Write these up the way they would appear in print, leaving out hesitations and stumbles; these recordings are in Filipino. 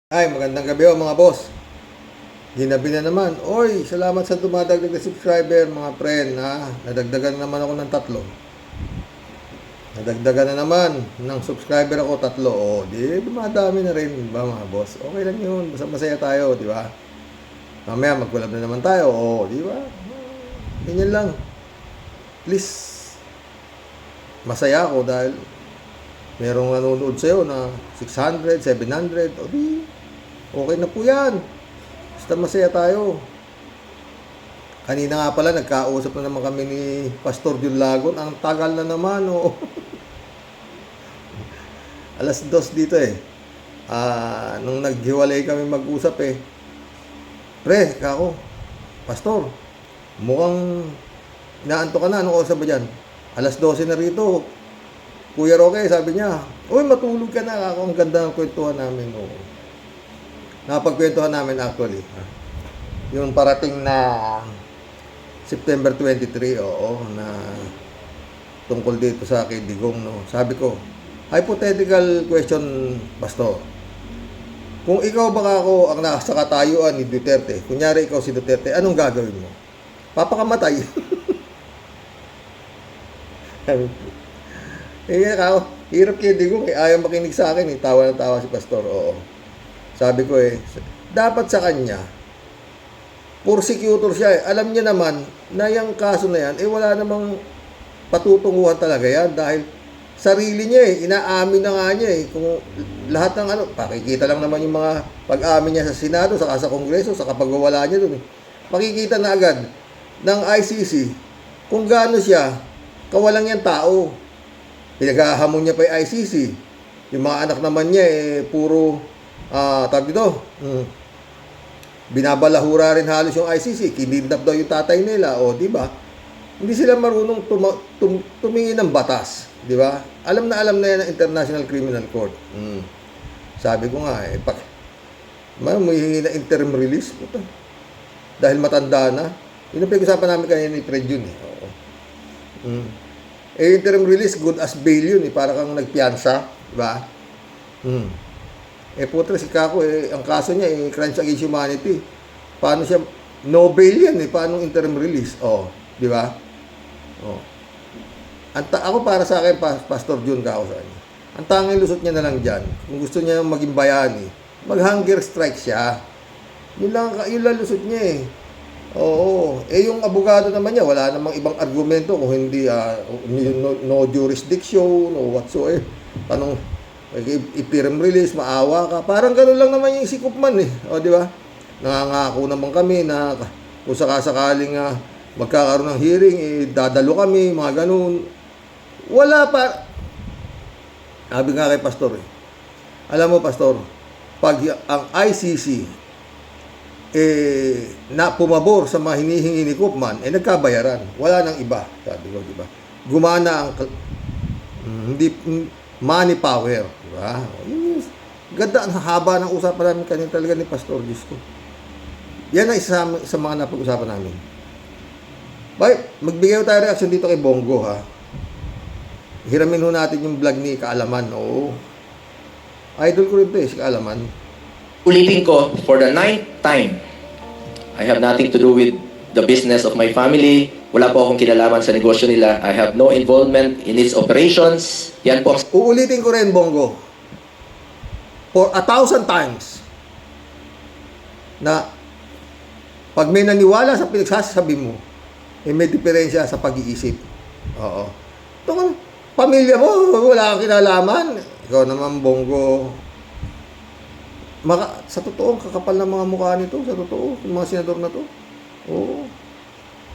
Ay, magandang gabi mga boss. Ginabi na naman. Oy, salamat sa dumadagdag na subscriber mga friend ha. Nadagdagan na naman ako ng 3. Nadagdagan na naman ng subscriber ako 3. O, di dumadami na rin ba mga boss? Okay lang yun. Basta masaya tayo, di ba? Mamaya mag-collab na naman tayo. O, di ba? Ganyan lang. Please. Masaya ako dahil merong nanonood sa'yo na 600, 700. O di, okay na po yan. Basta masaya tayo. Kanina nga pala, nagkausap na naman kami ni Pastor Jun Lagon. Ang tagal na naman, oh. Alas 2 dito eh. Nung naghiwalay kami mag-usap eh. Pre, kako, Pastor, mukhang inaanto ka na. Anong oras ba dyan? Alas 12 na rito. Kuya Roque, sabi niya, uy, matulog ka na. Kako, ang ganda ng kwentuhan namin, oh. Napagkwentuhan namin actually. Yung parating na September 23, oo, na tungkol dito sa kay Digong, no. Sabi ko, hypothetical question, Pastor. Kung ikaw baka ako ang nasa katayuan ni Duterte, kunyari ikaw si Duterte, anong gagawin mo? Papakamatay. Ako, hirap kay Digong, ayaw makinig sa akin, tawa na tawa si Pastor, oo. Sabi ko dapat sa kanya, prosecutor siya eh. Alam niya naman na yung kaso na yan, wala namang patutunguhan talaga yan dahil sarili niya inaamin na nga niya kung lahat ng pakikita lang naman yung mga pag-amin niya sa Senado, saka sa Kongreso, saka pagwawala niya dun. Makikita na agad ng ICC kung gaano siya kawalang yung tao. Pinaghahamon niya pa yung ICC. Yung mga anak naman niya puro tawag dito, binabalahura rin halos yung ICC, kinidnap daw yung tatay nila, o di ba? Hindi sila marunong tumingin ng batas, di ba? Alam na yan ng International Criminal Court. Sabi ko nga may hihingi na interim release, puto. Dahil matanda na. Yun ang pinag-usapan namin kanina ni Fred yun Oo. Interim release, good as bail yun para kang nagpiyansa, di ba? Putra si Kako, ang kaso niya, crimes against humanity. Paano siya, no bail yan paano interim release? Di ba? Ako para sa akin, Pastor Jun Kako sa kanya. Ang tanging lusot niya na lang dyan, kung gusto niya maging bayani, mag-hunger strike siya. Yun lang lusot niya Oo. Yung abogado naman niya, wala namang ibang argumento kung hindi no jurisdiction o whatsoever. Tanong, interim release, maawa ka. Parang gano'n lang naman yung si Koopman di ba? Nangangako naman kami na kung sakasakaling magkakaroon ng hearing, dadalo kami, mga gano'n. Wala pa. Sabi nga kay Pastor alam mo, Pastor, pag ang ICC na pumabor sa mga hinihingi ni Koopman, nagkabayaran. Wala nang iba. Sabi ko, di ba? Gumana ang hindi money power, di ba? Ganda, ang haba ng usapan namin kanina talaga ni Pastor, Diyos ko. Yan ang isa sa mga napag-usapan namin. Magbigay tayo reaction dito kay Bongo, ha? Hiramin ho natin yung vlog ni Kaalaman, oo. Idol ko rin si Kaalaman. Ulitin ko, for the 9th time, I have nothing to do with the business of my family. Wala po akong kinalaman sa negosyo nila. I have no involvement in its operations. Yan po. Uulitin ko rin, Bongo, for 1,000 times, na pag may naniwala sa pinagsasabi mo, may diferensya sa pag-iisip. Oo. Itong pamilya mo, wala kang kinalaman. Ikaw naman, Bongo, sa totoo, kakapal ng mga mukha nito, sa totoo, yung mga senador na to. Oo.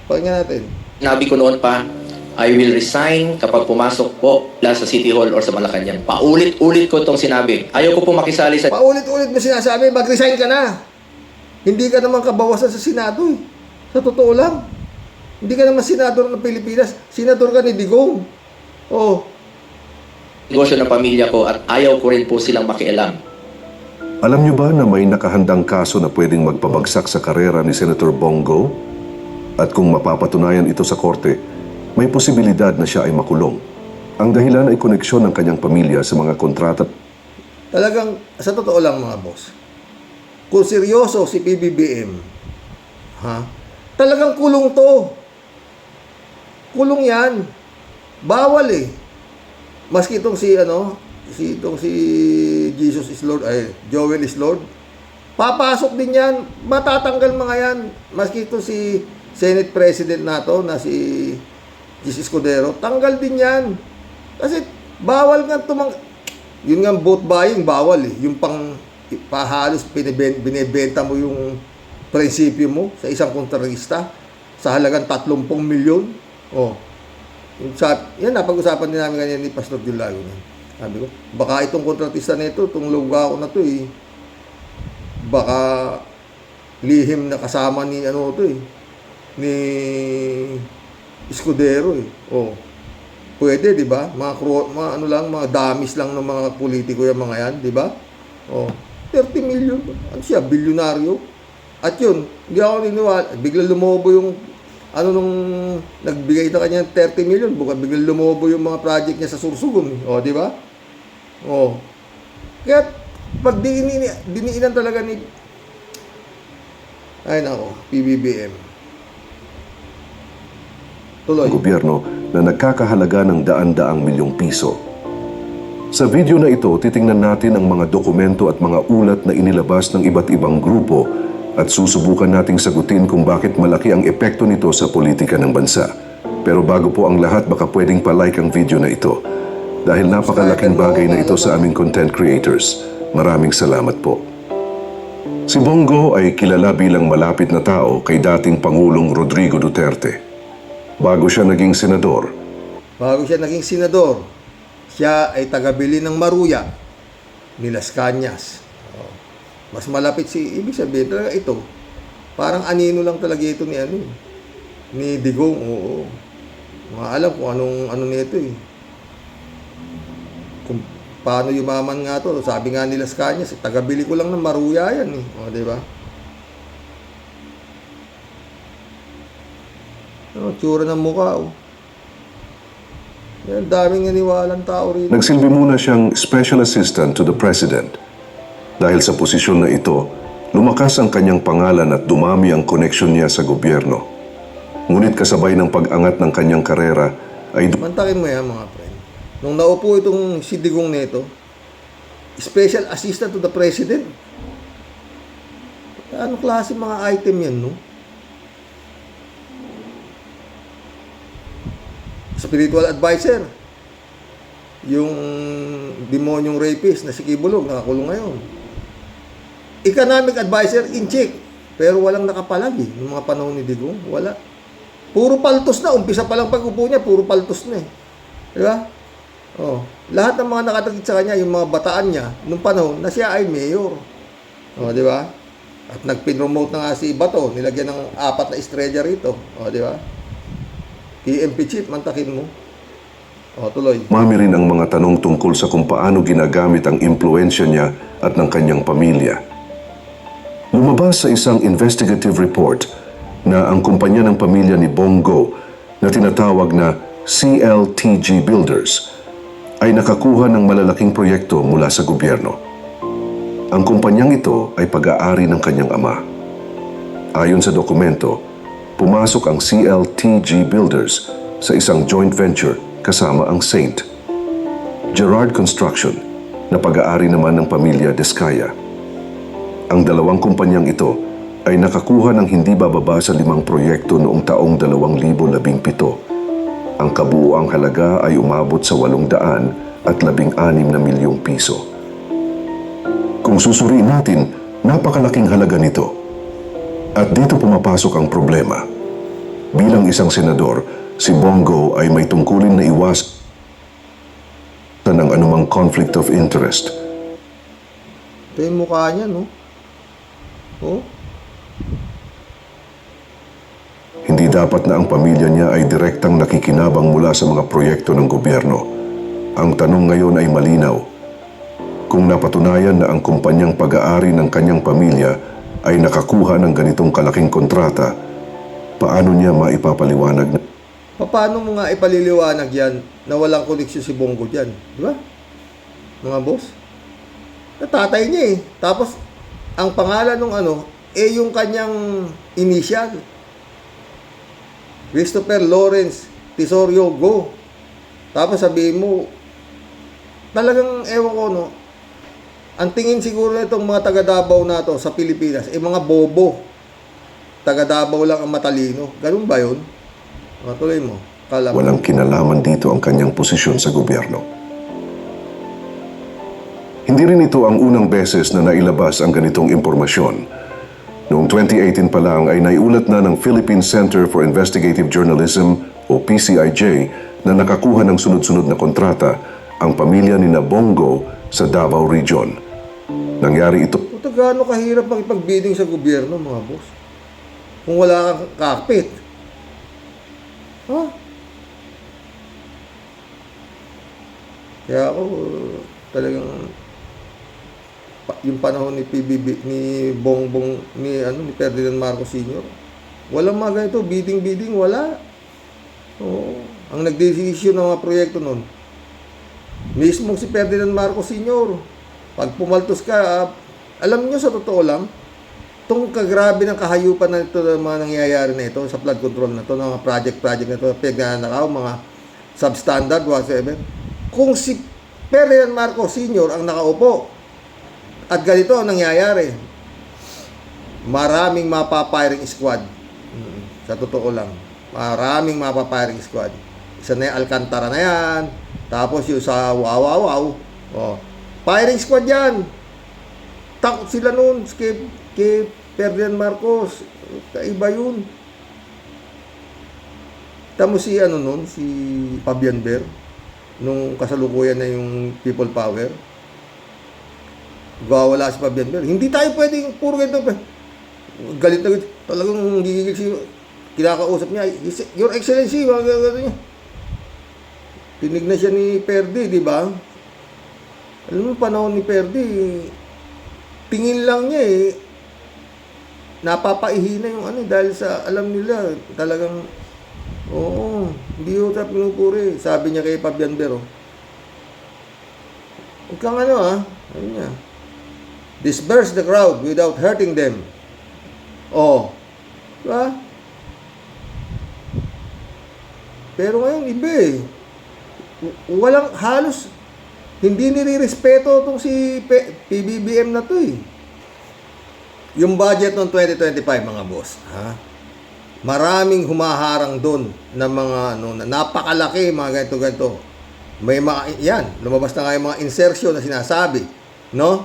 Pakinggan natin. Sinabi ko noon pa, I will resign kapag pumasok po sa City Hall or sa Malacanang. Paulit-ulit ko itong sinabi. Ayaw ko po makisali sa... Paulit-ulit mo sinasabi, mag-resign ka na. Hindi ka naman kabawasan sa Senado Sa totoo lang. Hindi ka naman senador ng Pilipinas. Senador ka ni Digong. Negosyo ng pamilya ko at ayaw ko rin po silang makialam. Alam niyo ba na may nakahandang kaso na pwedeng magpabagsak sa karera ni Senator Bongo? At kung mapapatunayan ito sa korte, may posibilidad na siya ay makulong. Ang dahilan ay koneksyon ng kanyang pamilya sa mga kontrata. Talagang, sa totoo lang mga boss, kung seryoso si PBBM, ha? Talagang kulong to. Kulong yan. Bawal eh. Maski itong si Jesus is Lord, Joel is Lord, papasok din yan. Matatanggal mga yan. Maski itong si Senate President nato na si Jesus Escudero, tanggal din yan. Kasi bawal nga yun nga vote buying, bawal eh. Yung pahalos binibenta mo yung prinsipyo mo sa isang kontrarista sa halagang 30 milyon. Oh. Yan, napag-usapan din namin kanina ni Pastor Julayo. Sabi ko, baka itong kontratista na ito, itong lugaw na ito eh, baka lihim na kasama ni ni Escudero eh. Oh. Pwede, di ba? Mga damis lang ng mga politiko yung mga yan, di ba? Oh. 30 million. Ano siya? Bilyonaryo. At yun, hindi ako niniwala. Biglang lumobo yung nung nagbigay na kanya ng 30 million, biglang lumobo yung mga project niya sa Sursugun. O, di ba? O. Kaya, pag diniinan talaga ni PBBM. Tuloy. Gobyerno na nagkakahalaga ng daan-daang milyong piso. Sa video na ito, titingnan natin ang mga dokumento at mga ulat na inilabas ng iba't ibang grupo at susubukan nating sagutin kung bakit malaki ang epekto nito sa politika ng bansa. Pero bago po ang lahat, baka pwedeng palike ang video na ito dahil napakalaking bagay na ito sa aming content creators. Maraming salamat po. Si Bongo ay kilala bilang malapit na tao kay dating Pangulong Rodrigo Duterte. Bago siya naging senador, siya ay tagabili ng Maruya ni Las Cañas. Mas malapit ibig sabihin talaga ito. Parang anino lang talaga ito ni Digong. Oo. Mga alam kung ano nito eh. Kung paano yumaman nga to. Sabi nga ni Las Cañas, tagabili ko lang ng Maruya yan eh. O, di ba? Tsura ng mukha oh. Yan, daming naniwalang tao rin. nagsilbi muna siyang Special Assistant to the President. Dahil sa posisyon na ito, lumakas ang kanyang pangalan at dumami ang koneksyon niya sa gobyerno. Ngunit kasabay ng pag-angat ng kanyang karera ay Mantakin mo yan mga friend. Nung naupo itong si Digong neto, Special Assistant to the President. Anong klase mga item yan, no? Spiritual advisor. Yung demonyong rapist na si Kibulog, nakakulong ngayon. Economic advisor in check. Pero walang nakapalagi ng mga panahon ni Digong. Wala. Puro paltos na. Umpisa pa lang pag-upo niya, puro paltos na eh. Di ba? Oh. Lahat ng mga nakatagit sa kanya, yung mga bataan niya, nung panahon na siya ay mayor. Oh, di ba? At nag-promote na nga si Bato. Nilagyan ng 4 na estrella rito. Oh, di ba? PMP chief, mantakin mo. O, tuloy. Mami rin ang mga tanong tungkol sa kung paano ginagamit ang impluensya niya at ng kanyang pamilya. Lumabas sa isang investigative report na ang kumpanya ng pamilya ni Bongo na tinatawag na CLTG Builders ay nakakuha ng malalaking proyekto mula sa gobyerno. Ang kumpanyang ito ay pag-aari ng kanyang ama. Ayon sa dokumento, pumasok ang CLTG Builders sa isang joint venture kasama ang Saint. Gerard Construction na pag-aari naman ng pamilya Descaya. Ang dalawang kumpanyang ito ay nakakuha ng hindi bababa sa 5 proyekto noong taong 2017. Ang kabuuang halaga ay umabot sa 816 na milyong piso. Kung susuriin natin, napakalaking halaga nito. At dito pumapasok ang problema. Bilang isang senador, si Bongo ay may tungkulin na iwasan ng anumang conflict of interest. Ito yung mukha niya, no? Oh? Hindi dapat na ang pamilya niya ay direktang nakikinabang mula sa mga proyekto ng gobyerno. Ang tanong ngayon ay malinaw. Kung napatunayan na ang kumpanyang pag-aari ng kanyang pamilya ay nakakuha ng ganitong kalaking kontrata, paano niya maipapaliwanag na Paano mo nga ipaliliwanag yan na walang koneksyon si Bongo dyan? Di ba? Mga boss? Natatay niya eh. Tapos, ang pangalan ng ano, yung kanyang initial. Christopher Lawrence Tesorio Go. Tapos sabihin mo, talagang ewan ko, no, ang tingin siguro nitong mga taga Davao na to sa Pilipinas, mga bobo. Taga Davao lang ang matalino. Ganun ba yun? Tuloy mo. Kala mo. Walang kinalaman dito ang kanyang posisyon sa gobyerno. Hindi rin ito ang unang beses na nailabas ang ganitong impormasyon. Noong 2018 pa lang ay naiulat na ng Philippine Center for Investigative Journalism o PCIJ na nakakuha ng sunod-sunod na kontrata ang pamilya ni Bongo sa Davao Region. Nangyari ito Puta, gaano kahirap makipag-bidding sa gobyerno, mga boss? Kung wala kang cockpit. Kaya ako, talagang yung panahon ni PBB, ni Bongbong, ni Ferdinand Marcos Sr., walang mga ganito, bidding, wala. Oo. Ang nagdesisyon ng mga proyekto nun, mismo si Ferdinand Marcos Sr., pag pumaltos ka, alam nyo sa totoo lang, itong kagrabe ng kahayupan na ito, mga nangyayari na ito sa flood control na ito, ng mga project na ito, pinanakaw, mga substandard, whatever. Kung si Ferdinand Marcos Sr. ang nakaupo, at ganito ang nangyayari, maraming mapapiring squad. Sa totoo lang, maraming mapapiring squad. Isa na yung Alcantara na yan, tapos yung sa Wawawaw, firing squad yan. Takot sila nun kay Ferdinand Marcos. Kaiba yun. Tamo si si Fabian Ber, nung kasalukuyan na yung People Power. Wala si Fabian Ber. Hindi tayo pwedeng puro ganito. Galit na galit. Talagang gigigil si kinakausap niya. Your Excellency, mga gano'n niya. Tinig na siya ni Perdi, di ba? Alam mo, panahon ni Perdi, tingin lang niya napapaihi na yung dahil sa alam nila, talagang, hindi ko sa pinupuri. Sabi niya kay Fabian Ber, huwag kang sabi niya, disperse the crowd without hurting them. Diba? Pero ngayon, iba walang halos, hindi nire-respeto itong si PBBM na to Yung budget ng 2025, mga boss, maraming humaharang doon na mga, napakalaki, mga ganito. May mga, lumabas na nga yung mga insertion na sinasabi, no?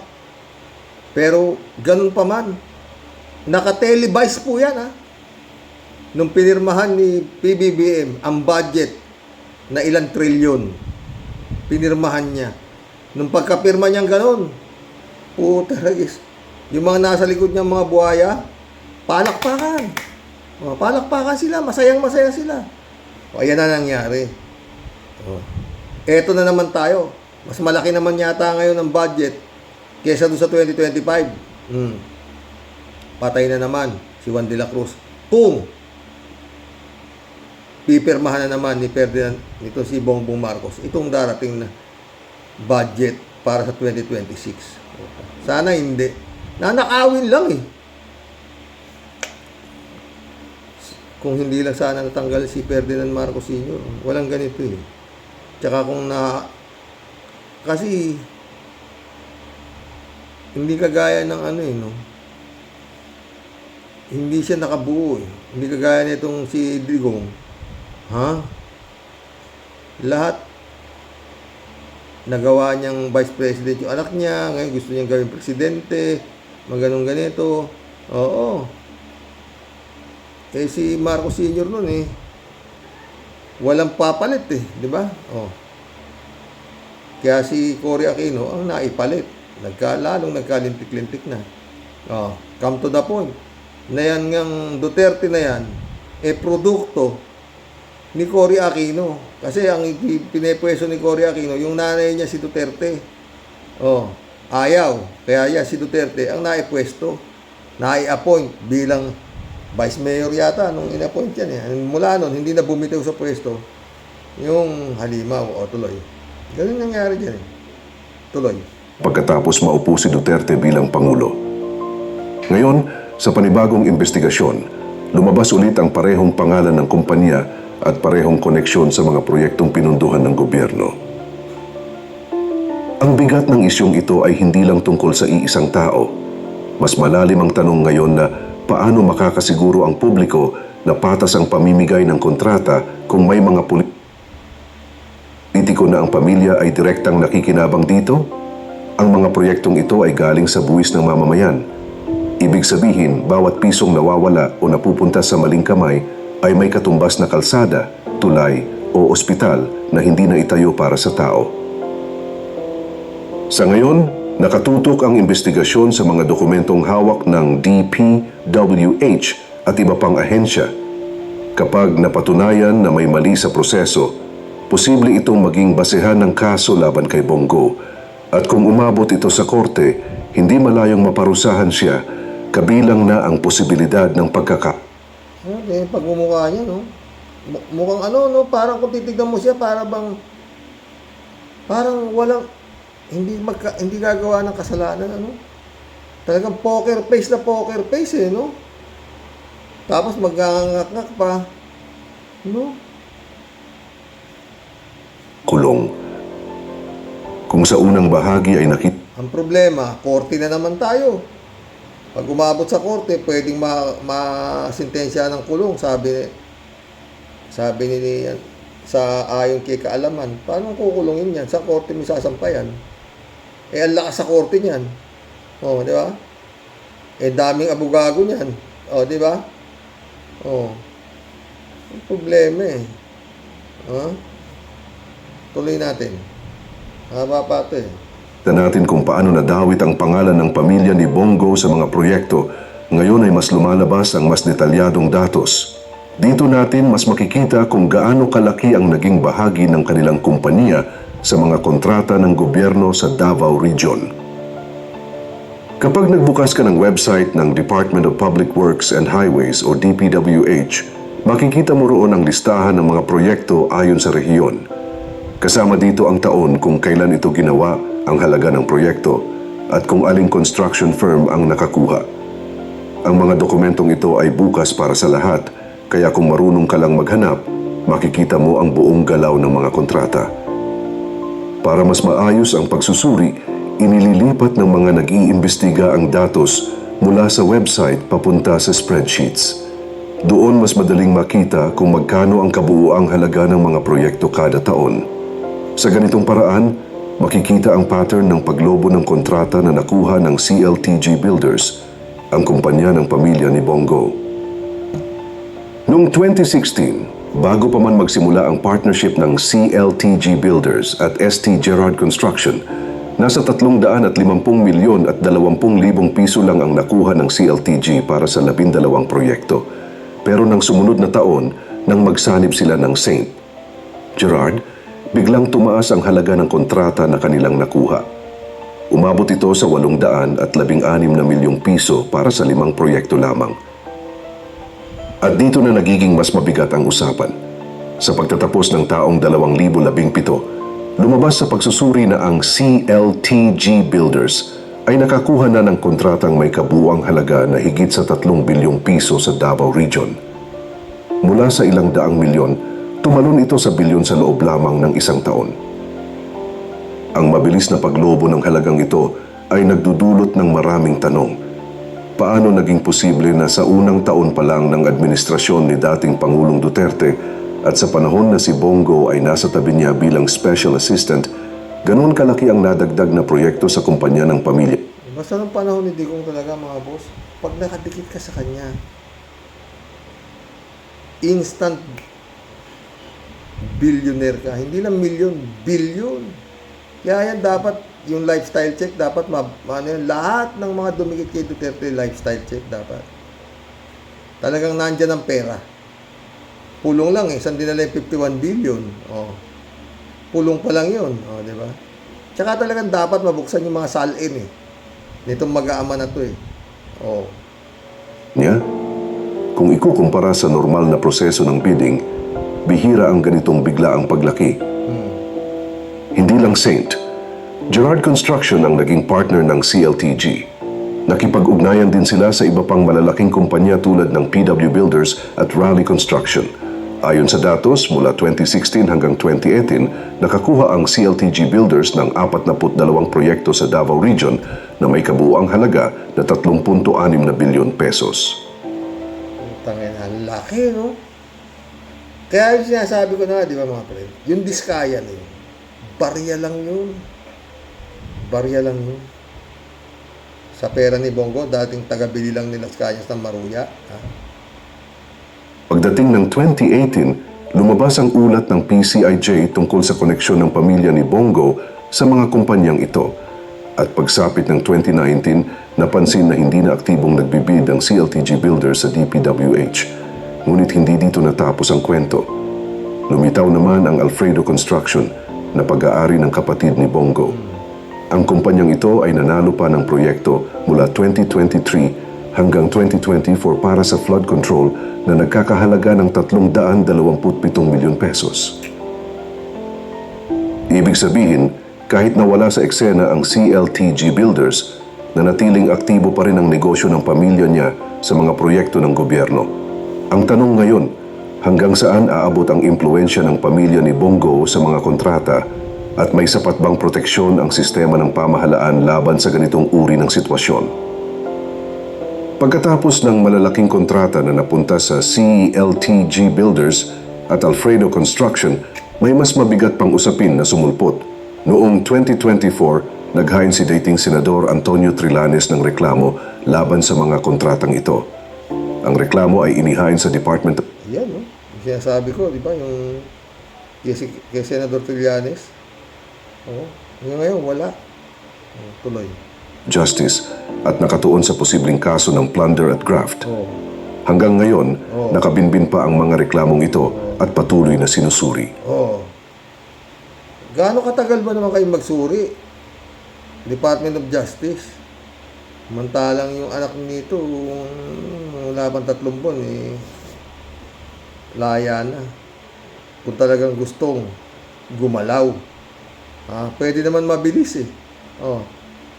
Pero, ganun pa man, naka-televise po yan, Nung pinirmahan ni PBBM ang budget na ilang trilyon, pinirmahan niya. Nung pagkapirma niyang ganun, puta ragis, yung mga nasa likod niyang mga buhaya, palakpakan. Palakpakan sila, masayang-masaya sila. Ayan na nangyari. Eto na naman tayo. Mas malaki naman yata ngayon ang budget kesa doon sa 2025. Patay na naman si Juan de la Cruz. Kung pipirmahan na naman ni Ferdinand, nito si Bongbong Marcos, itong darating na budget para sa 2026. Sana hindi. Nanakawin lang Kung hindi lang sana natanggal si Ferdinand Marcos Sr., walang ganito Tsaka kasi hindi kagaya ng hindi siya nakabuo Hindi kagaya nitong si Digong. Lahat nagawa niyang vice president yung anak niya, ngayon gusto niyang gawing presidente, ganito. Si Marcos Sr. nun walang papalit di ba? Kaya si Cory Aquino ang naipalit. Lalong nagkalintik-lintik na. Come to the point. Na yan ngang Duterte na yan, produkto ni Cory Aquino. Kasi ang pinepwesto ni Cory Aquino, yung nanay niya si Duterte. Ayaw. Kaya si Duterte ang naipwesto. Nai-appoint bilang vice mayor yata nung in-appoint yan Mula nun, hindi na bumitaw sa pwesto yung halimaw tuloy. Ganun nangyari dyan Tuloy. pagkatapos maupo si Duterte bilang Pangulo. Ngayon, sa panibagong investigasyon, lumabas ulit ang parehong pangalan ng kumpanya at parehong koneksyon sa mga proyektong pinunduhan ng gobyerno. Ang bigat ng isyong ito ay hindi lang tungkol sa iisang tao. Mas malalim ang tanong ngayon na paano makakasiguro ang publiko na patas ang pamimigay ng kontrata kung may mga politiko na ang pamilya ay direktang nakikinabang dito? Ang mga proyektong ito ay galing sa buwis ng mamamayan. Ibig sabihin, bawat pisong nawawala o napupunta sa maling kamay ay may katumbas na kalsada, tulay o ospital na hindi na itayo para sa tao. Sa ngayon, nakatutok ang investigasyon sa mga dokumentong hawak ng DPWH at iba pang ahensya. Kapag napatunayan na may mali sa proseso, posible itong maging basehan ng kaso laban kay Bongo. At kung umabot ito sa korte, hindi malayong maparusahan siya, kabilang na ang posibilidad ng Okay, pagmumukha niya, no? Mukhang ano, no? Parang kung titignan mo siya, parang walang, hindi gagawa ng kasalanan, ano? Talagang poker face na poker face, eh, no? Tapos magangangak pa, no? kulong. Kung sa unang bahagi ay nakita Ang problema, korte na naman tayo. Pag umabot sa korte, pwedeng masintensya ng kulong, sabi ni sa ayon kay kaalaman. Paano kukulungin yan? Sa korte mo sasampayan? Eh, ang lakas sa korte niyan. Oh, di ba? Eh, daming abogado niyan. Oh, di ba? Oh. Ang problema eh. Tuloy natin. Haba pa ito eh. natin kung paano nadawit ang pangalan ng pamilya ni Bongo sa mga proyekto, ngayon ay mas lumalabas ang mas detalyadong datos. Dito natin mas makikita kung gaano kalaki ang naging bahagi ng kanilang kumpanya sa mga kontrata ng gobyerno sa Davao Region. Kapag nagbukas ka ng website ng Department of Public Works and Highways o DPWH, makikita mo roon ang listahan ng mga proyekto ayon sa rehiyon. Kasama dito ang taon kung kailan ito ginawa, ang halaga ng proyekto, at kung aling construction firm ang nakakuha. Ang mga dokumentong ito ay bukas para sa lahat, kaya kung marunong ka lang maghanap, makikita mo ang buong galaw ng mga kontrata. Para mas maayos ang pagsusuri, inililipat ng mga nag-iimbestiga ang datos mula sa website papunta sa spreadsheets. Doon mas madaling makita kung magkano ang kabuuang halaga ng mga proyekto kada taon. Sa ganitong paraan, makikita ang pattern ng paglobo ng kontrata na nakuha ng CLTG Builders, ang kumpanya ng pamilya ni Bongo. Noong 2016, bago pa man magsimula ang partnership ng CLTG Builders at ST Gerard Construction, nasa 350 milyon at 20,000 piso lang ang nakuha ng CLTG para sa 12 proyekto. Pero nang sumunod na taon, nang magsanib sila ng St. Gerard, biglang tumaas ang halaga ng kontrata na kanilang nakuha. Umabot ito sa 816 na milyong piso para sa 5 proyekto lamang. At dito na nagiging mas mabigat ang usapan. Sa pagtatapos ng taong 2017, lumabas sa pagsusuri na ang CLTG Builders ay nakakuha na ng kontratang may kabuuang halaga na higit sa 3 bilyong piso sa Davao Region. Mula sa ilang daang milyon, tumalon ito sa bilyon sa loob lamang ng isang taon. Ang mabilis na paglobo ng halagang ito ay nagdudulot ng maraming tanong. Paano naging posible na sa unang taon pa lang ng administrasyon ni dating Pangulong Duterte at sa panahon na si Bongo ay nasa tabi niya bilang special assistant, ganoon kalaki ang nadagdag na proyekto sa kumpanya ng pamilya? Basta ng panahon ni Digong talaga mga boss, pag nakadikit ka sa kanya, instant billionaire ka. Hindi lang milyon, billion. Kaya yan dapat, yung lifestyle check, dapat lahat ng mga dumikit kay Duterte, lifestyle check dapat. Talagang nandyan ang pera. Pulong lang eh, saan dinala yung 51 billion? Oh. Pulong pa lang yun. Oh, di ba? Tsaka talagang dapat mabuksan yung mga salin eh. Nitong mag-aama na to eh. Oh. Niya? Kung ikukumpara sa normal na proseso ng bidding, bihira ang ganitong biglaang paglaki. Hindi lang St. Gerard Construction ang naging partner ng CLTG. Nakipag-ugnayan din sila sa iba pang malalaking kumpanya tulad ng PW Builders at Raleigh Construction. Ayon sa datos, mula 2016 hanggang 2018, nakakuha ang CLTG Builders ng 42 proyekto sa Davao Region na may kabuuang halaga na 30.6 na bilyon pesos. Tangin, ang laki, no? Kaya yung sinasabi ko na, di ba mga pre, yung Diskaya na yun, barya lang yun. Barya lang yun. Sa pera ni Bongo, dating taga-bili lang nila sa kanyas ng Maruya. Ha? Pagdating ng 2018, lumabas ang ulat ng PCIJ tungkol sa koneksyon ng pamilya ni Bongo sa mga kumpanyang ito. At pagsapit ng 2019, napansin na hindi na aktibong nagbibid ang CLTG Builders sa DPWH. Ngunit hindi dito natapos ang kwento. Lumitaw naman ang Alfredo Construction na pag-aari ng kapatid ni Bongo. Ang kumpanyang ito ay nanalo pa ng proyekto mula 2023 hanggang 2024 para sa flood control na nagkakahalaga ng 327 milyon pesos. Ibig sabihin, kahit nawala sa eksena ang CLTG Builders, nanatiling aktibo pa rin ang negosyo ng pamilya niya sa mga proyekto ng gobyerno. Ang tanong ngayon, hanggang saan aabot ang impluensya ng pamilya ni Bongo sa mga kontrata at may sapat bang proteksyon ang sistema ng pamahalaan laban sa ganitong uri ng sitwasyon? Pagkatapos ng malalaking kontrata na napunta sa CLTG Builders at Alfredo Construction, may mas mabigat pang usapin na sumulpot. Noong 2024, naghain si dating Senador Antonio Trillanes ng reklamo laban sa mga kontratang ito. Ang reklamo ay inihain sa Department of Yan, no? Yung sinasabi ko, di ba, yung kay Senador Trillanes. Oo. Yung ngayon, wala. Tuloy. Justice at nakatuon sa posibleng kaso ng plunder at graft. Oo. Hanggang ngayon, nakabinbin pa ang mga reklamong ito at patuloy na sinusuri. Oo. Gaano katagal ba naman kayo magsuri? Department of Justice. Samantalang yung anak nito, wala pang 3 buwan, laya na. Kung talagang gustong gumalaw. Pwede naman mabilis eh.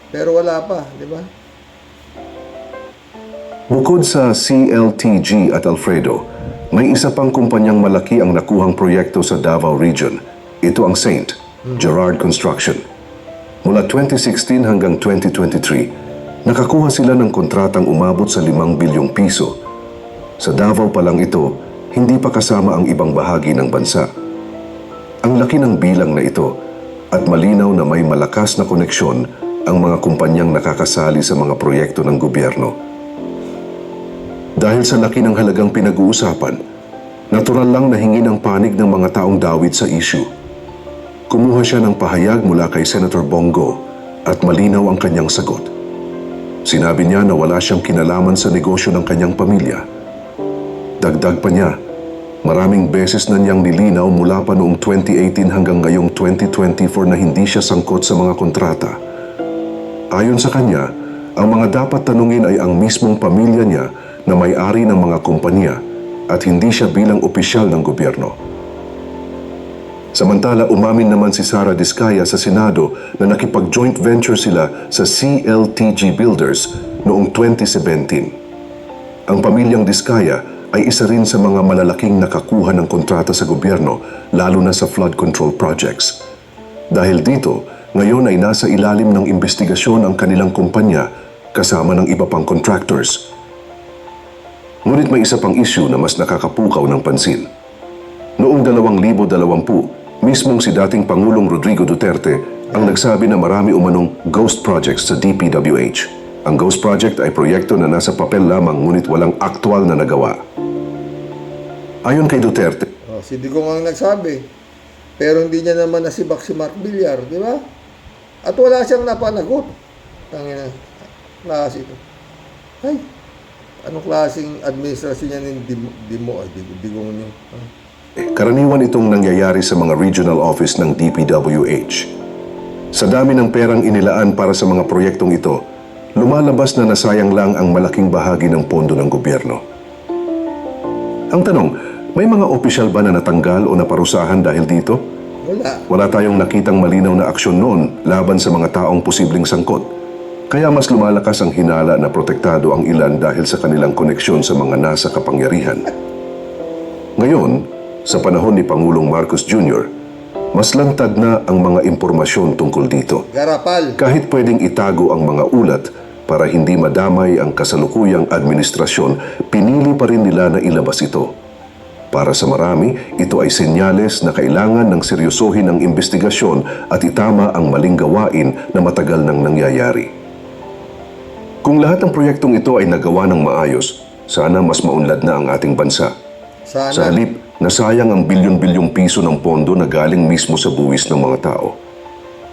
Pero wala pa, di ba? Bukod sa CLTG at Alfredo, may isa pang kumpanyang malaki ang nakuhang proyekto sa Davao Region. Ito ang St. Gerard Construction. Mula 2016 hanggang 2023, nakakuha sila ng kontratang umabot sa 5 bilyong piso. Sa Davao pa lang ito, hindi pa kasama ang ibang bahagi ng bansa. Ang laki ng bilang na ito at malinaw na may malakas na koneksyon ang mga kumpanyang nakakasali sa mga proyekto ng gobyerno. Dahil sa laki ng halagang pinag-uusapan, natural lang na hingin ang panig ng mga taong dawit sa issue. Kumuha siya ng pahayag mula kay Senator Bongo at malinaw ang kanyang sagot. Sinabi niya na wala siyang kinalaman sa negosyo ng kanyang pamilya. Dagdag pa niya, maraming beses na niyang nilinaw mula pa noong 2018 hanggang ngayong 2024 na hindi siya sangkot sa mga kontrata. Ayon sa kanya, ang mga dapat tanungin ay ang mismong pamilya niya na may-ari ng mga kumpanya at hindi siya bilang opisyal ng gobyerno. Samantala, umamin naman si Sara Diskaya sa Senado na nakipag-joint venture sila sa CLTG Builders noong 2017. Ang pamilyang Diskaya ay isa rin sa mga malalaking nakakuha ng kontrata sa gobyerno, lalo na sa flood control projects. Dahil dito, ngayon ay nasa ilalim ng investigasyon ang kanilang kumpanya kasama ng iba pang contractors. Ngunit may isa pang issue na mas nakakapukaw ng pansin. Noong 2020, mismong si dating Pangulong Rodrigo Duterte ang nagsabi na marami umanong ghost projects sa DPWH. Ang ghost project ay proyekto na nasa papel lamang ngunit walang aktwal na nagawa. Ayon kay Duterte, Si Digong ang nagsabi. Pero hindi niya naman nasibak si Mark Villar, di ba? At wala siyang napanagot. Tangina, klase ito. Ay, anong klaseng administrasyon yan ng Digong niyo? karaniwan itong nangyayari sa mga regional office ng DPWH. Sa dami ng perang inilaan para sa mga proyektong ito, lumalabas na nasayang lang ang malaking bahagi ng pondo ng gobyerno. Ang tanong, may mga opisyal ba na natanggal o naparusahan dahil dito? Wala. Wala tayong nakitang malinaw na aksyon noon laban sa mga taong posibleng sangkot. Kaya mas lumalakas ang hinala na protektado ang ilan dahil sa kanilang koneksyon sa mga nasa kapangyarihan. Ngayon, sa panahon ni Pangulong Marcos Jr., mas lantad na ang mga impormasyon tungkol dito. Garapal. Kahit pwedeng itago ang mga ulat para hindi madamay ang kasalukuyang administrasyon, pinili pa rin nila na ilabas ito. Para sa marami, ito ay senyales na kailangan ng seryosohin ang investigasyon at itama ang maling gawain na matagal nang nangyayari. Kung lahat ng proyektong ito ay nagawa ng maayos, sana mas maunlad na ang ating bansa. Sana. Sa halip, nasayang ang bilyon-bilyong piso ng pondo na galing mismo sa buwis ng mga tao.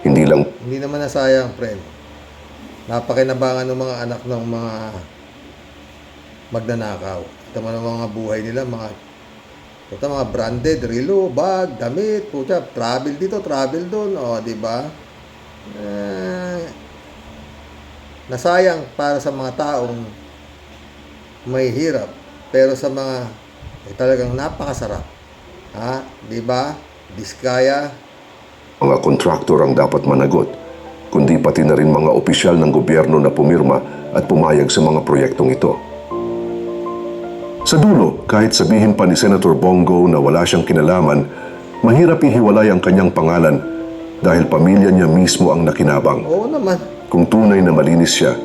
Hindi Hindi naman nasayang, friend. Napakinabangan ng mga anak ng mga magnanakaw. Ito man ang mga buhay nila, mga branded, relo, bag, damit, pucha, travel dito, travel doon, di ba? Nasayang para sa mga taong may hirap, pero sa mga talagang napakasarap. Di ba? Diskaya. mga kontraktor ang dapat managot, kundi pati na rin mga opisyal ng gobyerno na pumirma at pumayag sa mga proyektong ito. Sa dulo, kahit sabihin pa ni Senator Bongo na wala siyang kinalaman, mahirap ihiwalay ang kanyang pangalan dahil pamilya niya mismo ang nakinabang. Oo naman. Kung tunay na malinis siya,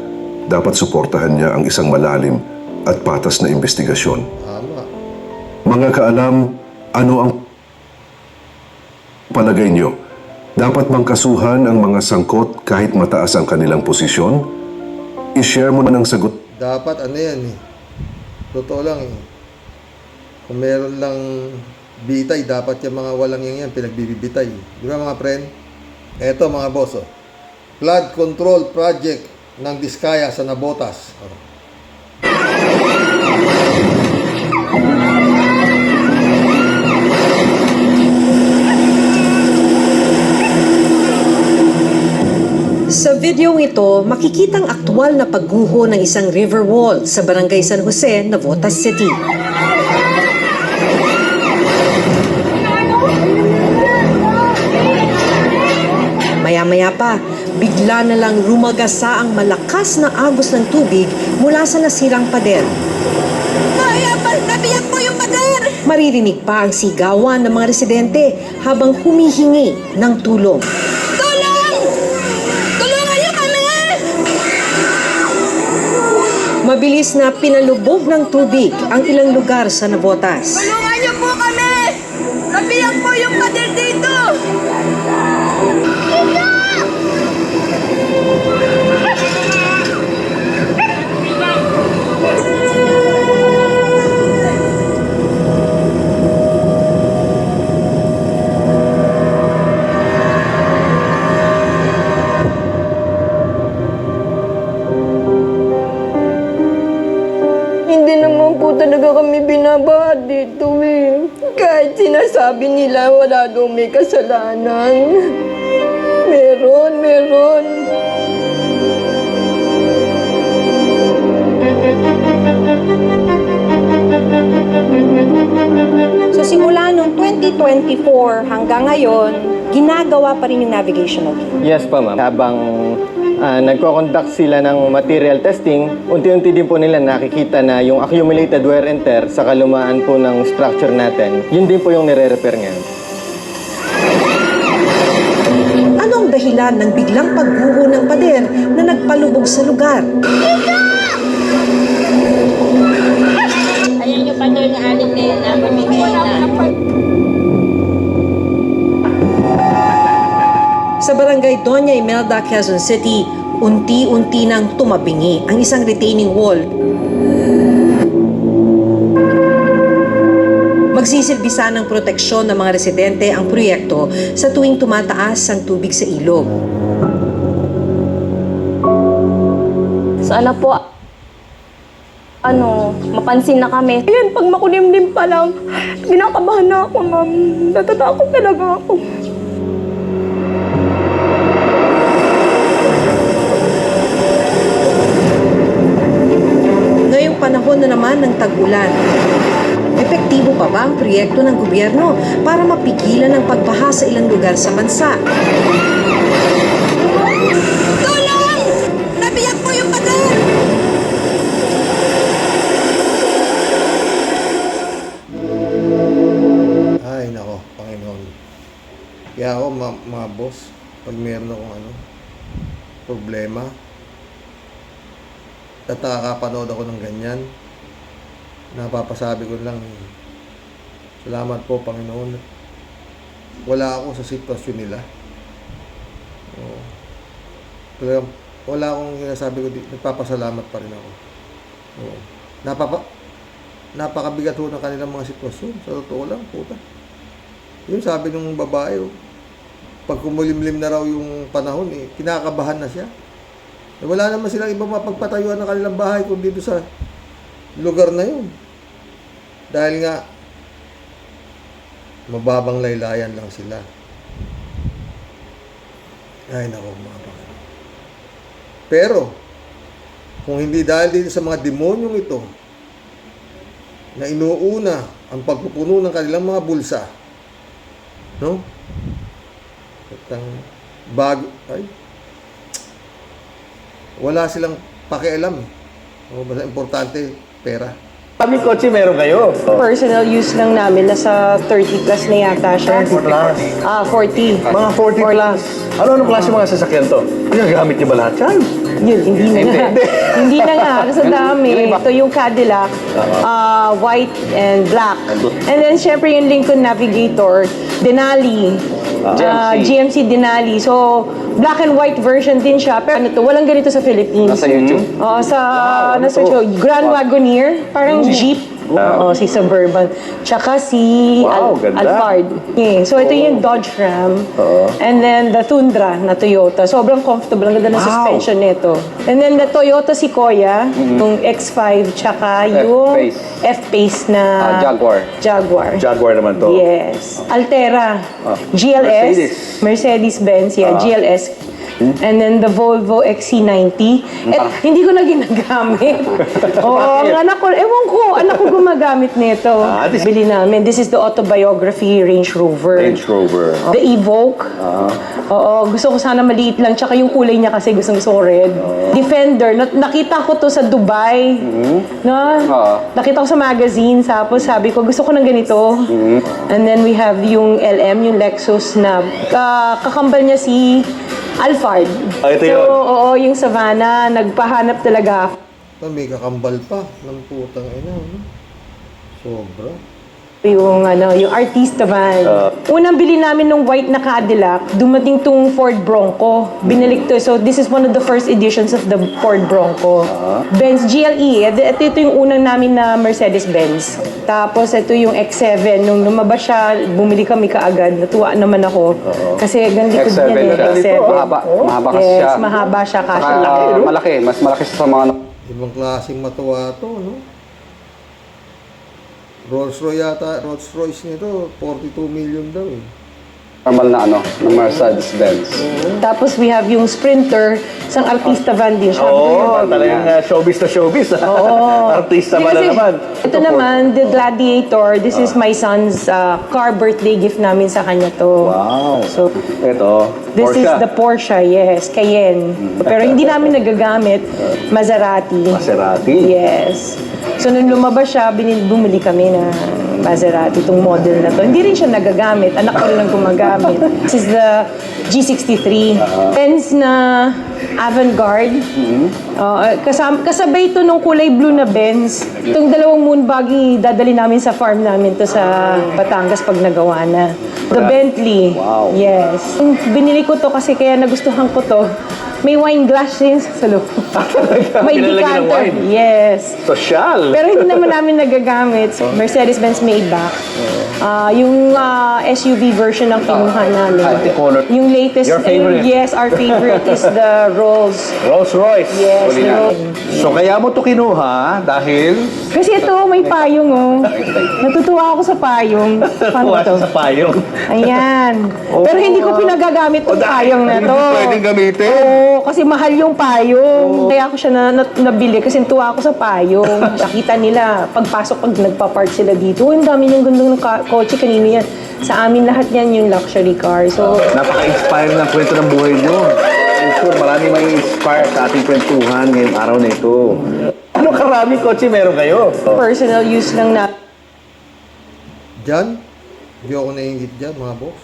dapat suportahan niya ang isang malalim at patas na investigasyon. Tama. Mga kaalam, ano ang palagay niyo? Dapat bang kasuhan ang mga sangkot kahit mataas ang kanilang posisyon? I-share mo na ng sagot. Dapat yan eh. Totoo lang eh. Kung meron lang bitay, dapat yung mga walang yan pinagbibitay. Di ba mga friend? Eto mga boss, flood control project ng Diskaya sa Navotas. Sa video ito, makikitang aktwal na pagguho ng isang river wall sa Barangay San Jose, Navotas City. Maya-maya pa, bigla na lang rumagasa ang malakas na agos ng tubig mula sa nasirang pader. Nabiyak po yung pader! Maririnig pa ang sigawan ng mga residente habang humihingi ng tulong. Tulong! Tulungan niyo kami! Mabilis na pinalubog ng tubig ang ilang lugar sa Navotas. Tulungan niyo po kami! Nabiyak po yung pader dito! Hindi naman po talaga kami binabaha dito eh. Kahit sinasabi nila wala daw may kasalanan. Meron. So simula noong 2024 hanggang ngayon, ginagawa pa rin yung navigational kit. Yes pa ma'am. Habang nagko-conduct sila ng material testing, unti-unti din po nila nakikita na yung accumulated wear and tear sa kalumaan po ng structure natin, yun din po yung nire-repair ngayon. Ano ang dahilan ng biglang pagguho ng pader na nagpalubog sa lugar? Ayan yung pader ng aling na mamigay na. Sa barangay Doña Imelda, Quezon City, unti-unti nang tumabingi ang isang retaining wall. Magsisilbisa ng proteksyon ng mga residente ang proyekto sa tuwing tumataas ang tubig sa ilog. Sana po, mapansin na kami. Ayan, pag makulimlim pa lang, kinakabahan na ako, ma'am. Natatakot talaga ako. Ngayong panahon na naman ng tag-ulan, epektibo pa ba ang proyekto ng gobyerno para mapigilan ang pagbaha sa ilang lugar sa bansa? Tulong! Nabiyak yung pader! Ay, nako, Panginoon. Kaya ako, mga boss, pag meron akong problema, at nakakapanood ako ng ganyan, napapasabi ko lang, salamat po, Panginoon. Wala ako sa sitwasyon nila. Oo. Talagang, wala akong sinasabi ko, nagpapasalamat pa rin ako. Oo. Napakabigat ho ng kanilang mga sitwasyon. Sa totoo lang, puta. Yun sabi nung babae, pag kumulimlim na raw yung panahon, kinakabahan na siya. Wala naman silang ibang mapagpatayuan ng kanilang bahay kung dito sa lugar na yun. Dahil nga, mababang laylayan lang sila. Ay, nako, mga Panginoon. Pero, kung hindi dahil dito sa mga demonyong ito, na inuuna ang pagpupuno ng kanilang mga bulsa, no? At wala silang pakialam. Basta importante, pera. Kami kotse meron kayo. Personal use lang namin, nasa 30 plus na yata siya. 40 plus. 40. Mga 40 plus. Anong klase mga sasakyan to? Ginagamit niyo ba lahat yan? Yun, hindi na nga. Hindi na nga, kasi dami. Ito yung Cadillac, white and black. And then, syempre, yung Lincoln Navigator, Denali. GMC Denali. So, black and white version din siya. Pero ano to, walang ganito sa Philippines. Nasa YouTube? Oo, nasa Grand Wagoneer, parang Jeep. Oo, si Suburban. Tsaka si Wow, ganda. Alphard. Yeah. So, ito yung Dodge Ram. And then, the Tundra na Toyota. Sobrang comfortable. Ang ganda ng suspension nito. And then, the Toyota Sequoia, yung X5, tsaka yung F-Pace na Jaguar. Jaguar naman to. Yes. Altera. GLS. Mercedes-Benz. Yeah, GLS. And then the Volvo XC90. Hindi ko na ginagamit. Oo, ang anak ko, ewan ko, anak ko gumagamit nito. Bili namin. This is the autobiography Range Rover. Range Rover. The Evoque. Oo, gusto ko sana maliit lang. Tsaka yung kulay niya kasi gusto ko red. Defender. Nakita ko to sa Dubai. No? Nakita ko sa magazine. Tapos sabi ko, gusto ko ng ganito. And then we have yung LM, yung Lexus na kakambal niya si Alphard. Ito so, yun. oo, yung Savannah, nagpahanap talaga. May kakambal pa ng putang ina. No? Sobra. Yung artista van. Unang bili namin ng white na Cadillac, dumating tong Ford Bronco. Binalik to. So this is one of the first editions of the Ford Bronco. Benz GLE. Ito yung unang namin na Mercedes-Benz. Tapos ito yung X7. Nung lumabas siya, bumili kami kaagad. Natuwa naman ako. Kasi ganito X7 din na X7. mahaba kasi Yes, siya. mahaba siya. Kasi Malaki. Mas malaki sa mga... Ibang klaseng matuwa to, no? Rolls Royce nito, 42 million daw eh. Normal na ng Mercedes-Benz. tapos we have yung Sprinter, isang artista van din siya. Talagang showbiz na showbiz. Artista ba na Kasi naman? Ito naman, the Gladiator. This is my son's car birthday gift namin sa kanya to. Wow. So, Ito, this Porsche. is the Porsche, yes, Cayenne. Pero hindi namin nagagamit, Maserati. Maserati. Yes. So, nung lumabas siya, bumili kami na Maserati, itong model na to. Hindi rin siya nagagamit. Anak ko lang gumagamit. This is the G63. Benz na Avantgarde. Kasabay ito nung kulay blue na Benz. Itong dalawang moon buggy, dadali namin sa farm namin to sa Batangas pag nagawa na. The Bentley. Wow. Yes. Binili ko to kasi kaya nagustuhan ko to. May wine glass din sa loob. May Pinalagyan ng decanter. wine. Yes. Social. Pero hindi naman namin nagagamit. Mercedes-Benz Maybach. Yung SUV version ng kinuha namin. Multicolor. Yung latest. Your favorite? Yes, our favorite is the Rolls. Rolls-Royce. Yes, Uli na. Rolls. So kaya mo to kinuha dahil Kasi ito, may payong oh. Natutuwa ako sa payong. Paano tuwa to? siya sa payong. Ayan. Pero hindi ko pinagagamit tong payong na to. Hindi pwedeng gamitin. Oo, kasi mahal yung payong. Kaya ako siya nabili kasi tuwa ako sa payong. Nakita nila, pagpasok, pag nagpa-park sila dito, ang dami yung gandang kotse, kanino yan. Sa amin lahat yan yung luxury car. So, Napaka-inspiring ng kwento ng buhay niyo. I'm sure marami may inspire sa ating kwentuhan ngayong araw na ito. Ano karami kotse meron kayo? Personal use lang na. Diyan, hindi ako naiingit dyan, mga boss.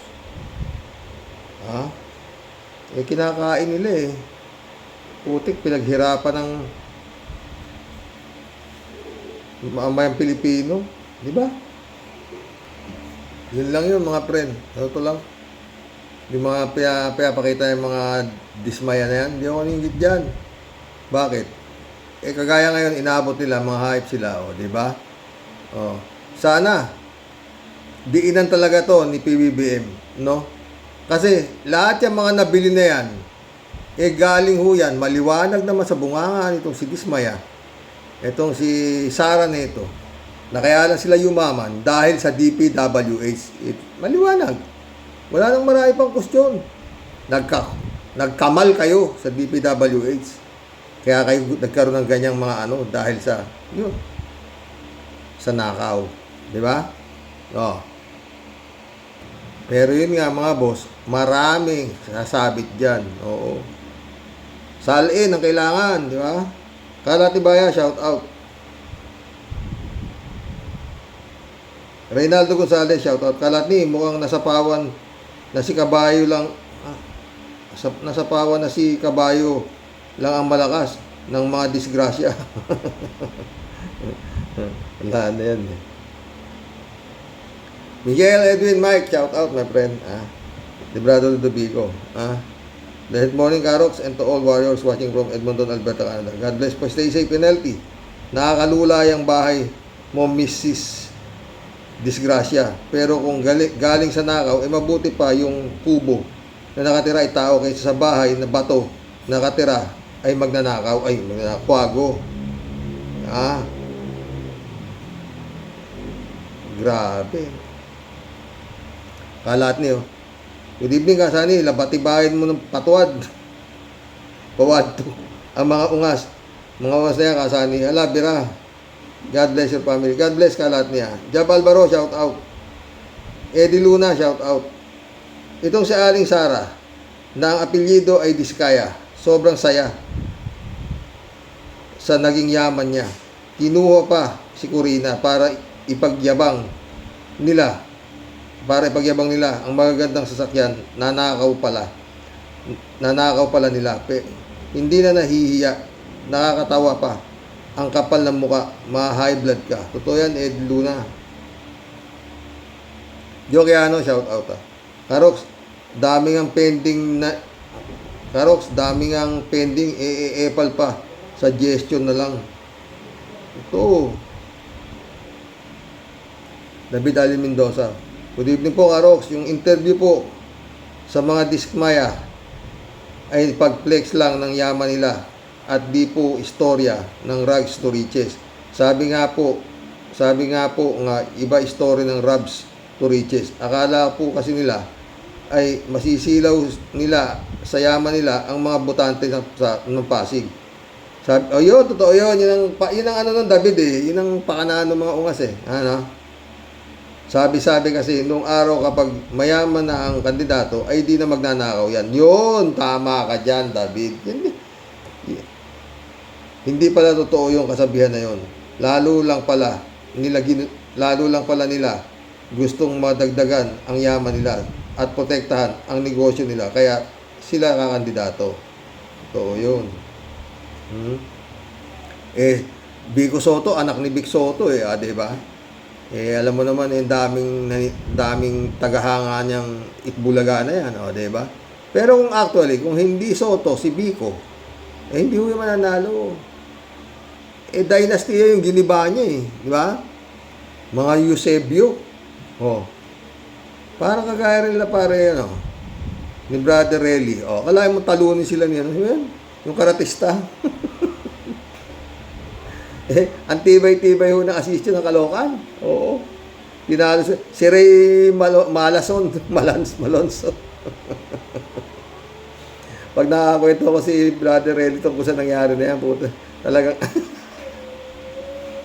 Ha? Eh, kinakain nila eh. Putik, pinaghirapan ng mamayang Pilipino. Di ba? Yun lang yun, mga friend. Ito lang. Yung mga pinapakita yung mga dismaya na yan, hindi ako naiingit dyan. Bakit? Eh, kagaya ngayon, inaabot nila, mga hype sila, o, di ba? O, sana, diinan talaga to ni PBBM, no? Kasi lahat yung mga nabili na yan, eh galing ho yan, maliwanag naman sa bunganga nitong si Dismaya, itong si Sara nito, na kaya lang sila yumaman dahil sa DPWH. Maliwanag. Wala nang marami pang question. Nagkamal kayo sa DPWH. Kaya kayo nagkaroon ng ganyang mga ano dahil sa, yun, sa nakaw. Di ba? Oh. Pero yun nga mga boss, maraming sasabit dyan. Oo. Salin ang kailangan, di ba? Kalatibaya, shout out. Reynaldo Gonzalez, shout out. Kalatni, mukhang nasapawan na si Kabayo lang. Nasapawan na si Kabayo lang ang malakas ng mga disgrasya. Wala na yan eh. Miguel Edwin Mike, shout out my friend. Librado Ludovico. Good morning, Karoks, and to all warriors watching from Edmonton, Alberta, Canada. God bless po. Stay safe and healthy. Nakakalula yung bahay mo, Mrs. Disgrasya. Pero kung galing sa nakaw, mabuti pa yung kubo na nakatira ay tao kaysa sa bahay na bato nakatira ay magnanakaw. Ay, magnanakwago. Grabe. Kalat niyo. Good evening, Kasani. Labatibahin mo ng patuwad. Pawad to. Ang mga ungas. Mga ungas na yan, Kasani. Ala, bira. God bless your family. God bless kalat niya. Jab Alvaro, shout out. Eddie Luna, shout out. Itong si Aling Sara, na ang apelyido ay Diskaya. Sobrang saya sa naging yaman niya. Kinuha pa si Corina para ipagyabang nila ang magagandang sasakyan. Nanakaw pala nila. Hindi na nahihiya. Nakakatawa pa. Ang kapal ng muka. Ma-high blood ka. Totoo yan, Ed Luna. Jokiano, shout out. Karoks, daming ang pending. Epal pa. Suggestion na lang. Ito. David Ali Mendoza. Good evening po, Karoks. Yung interview po sa mga Dismaya ay pag-flex lang ng yaman nila at di po istorya ng rags to riches. Sabi nga po iba story ng rags to riches. Akala po kasi nila ay masisilaw nila sa yaman nila ang mga botante ng Pasig. Sabi, yun, totoo yun. Yun ang ano ng David eh. Yun ang pakanaan ng mga ungas eh. Sabi kasi, nung araw kapag mayaman na ang kandidato, ay di na magnanakaw yan. Yun, tama ka dyan, David. Hindi pala totoo yung kasabihan na yun. Lalo lang pala nila gustong madagdagan ang yaman nila at protektahan ang negosyo nila. Kaya sila kakandidato. Totoo yun. Vico Soto, anak ni Vic Soto diba? Alam mo naman, daming tagahanga niyang Itbulaga na yan, diba? Pero kung hindi Soto, si Vico, hindi ho yung mananalo. Dynasty yung giniba niya diba? Mga Eusebio, parang kagaya rin nila pare, ni Brother Relly. Kalahin mo talunin sila niya, yung karatista. Ang tibay-tibay ho ng asisyon ng Kalokan. Oo. Tinalo si Ray Malonzo. Pag nakakwento ko si Brother Relly tungkol sa nangyari na yan, puto, talagang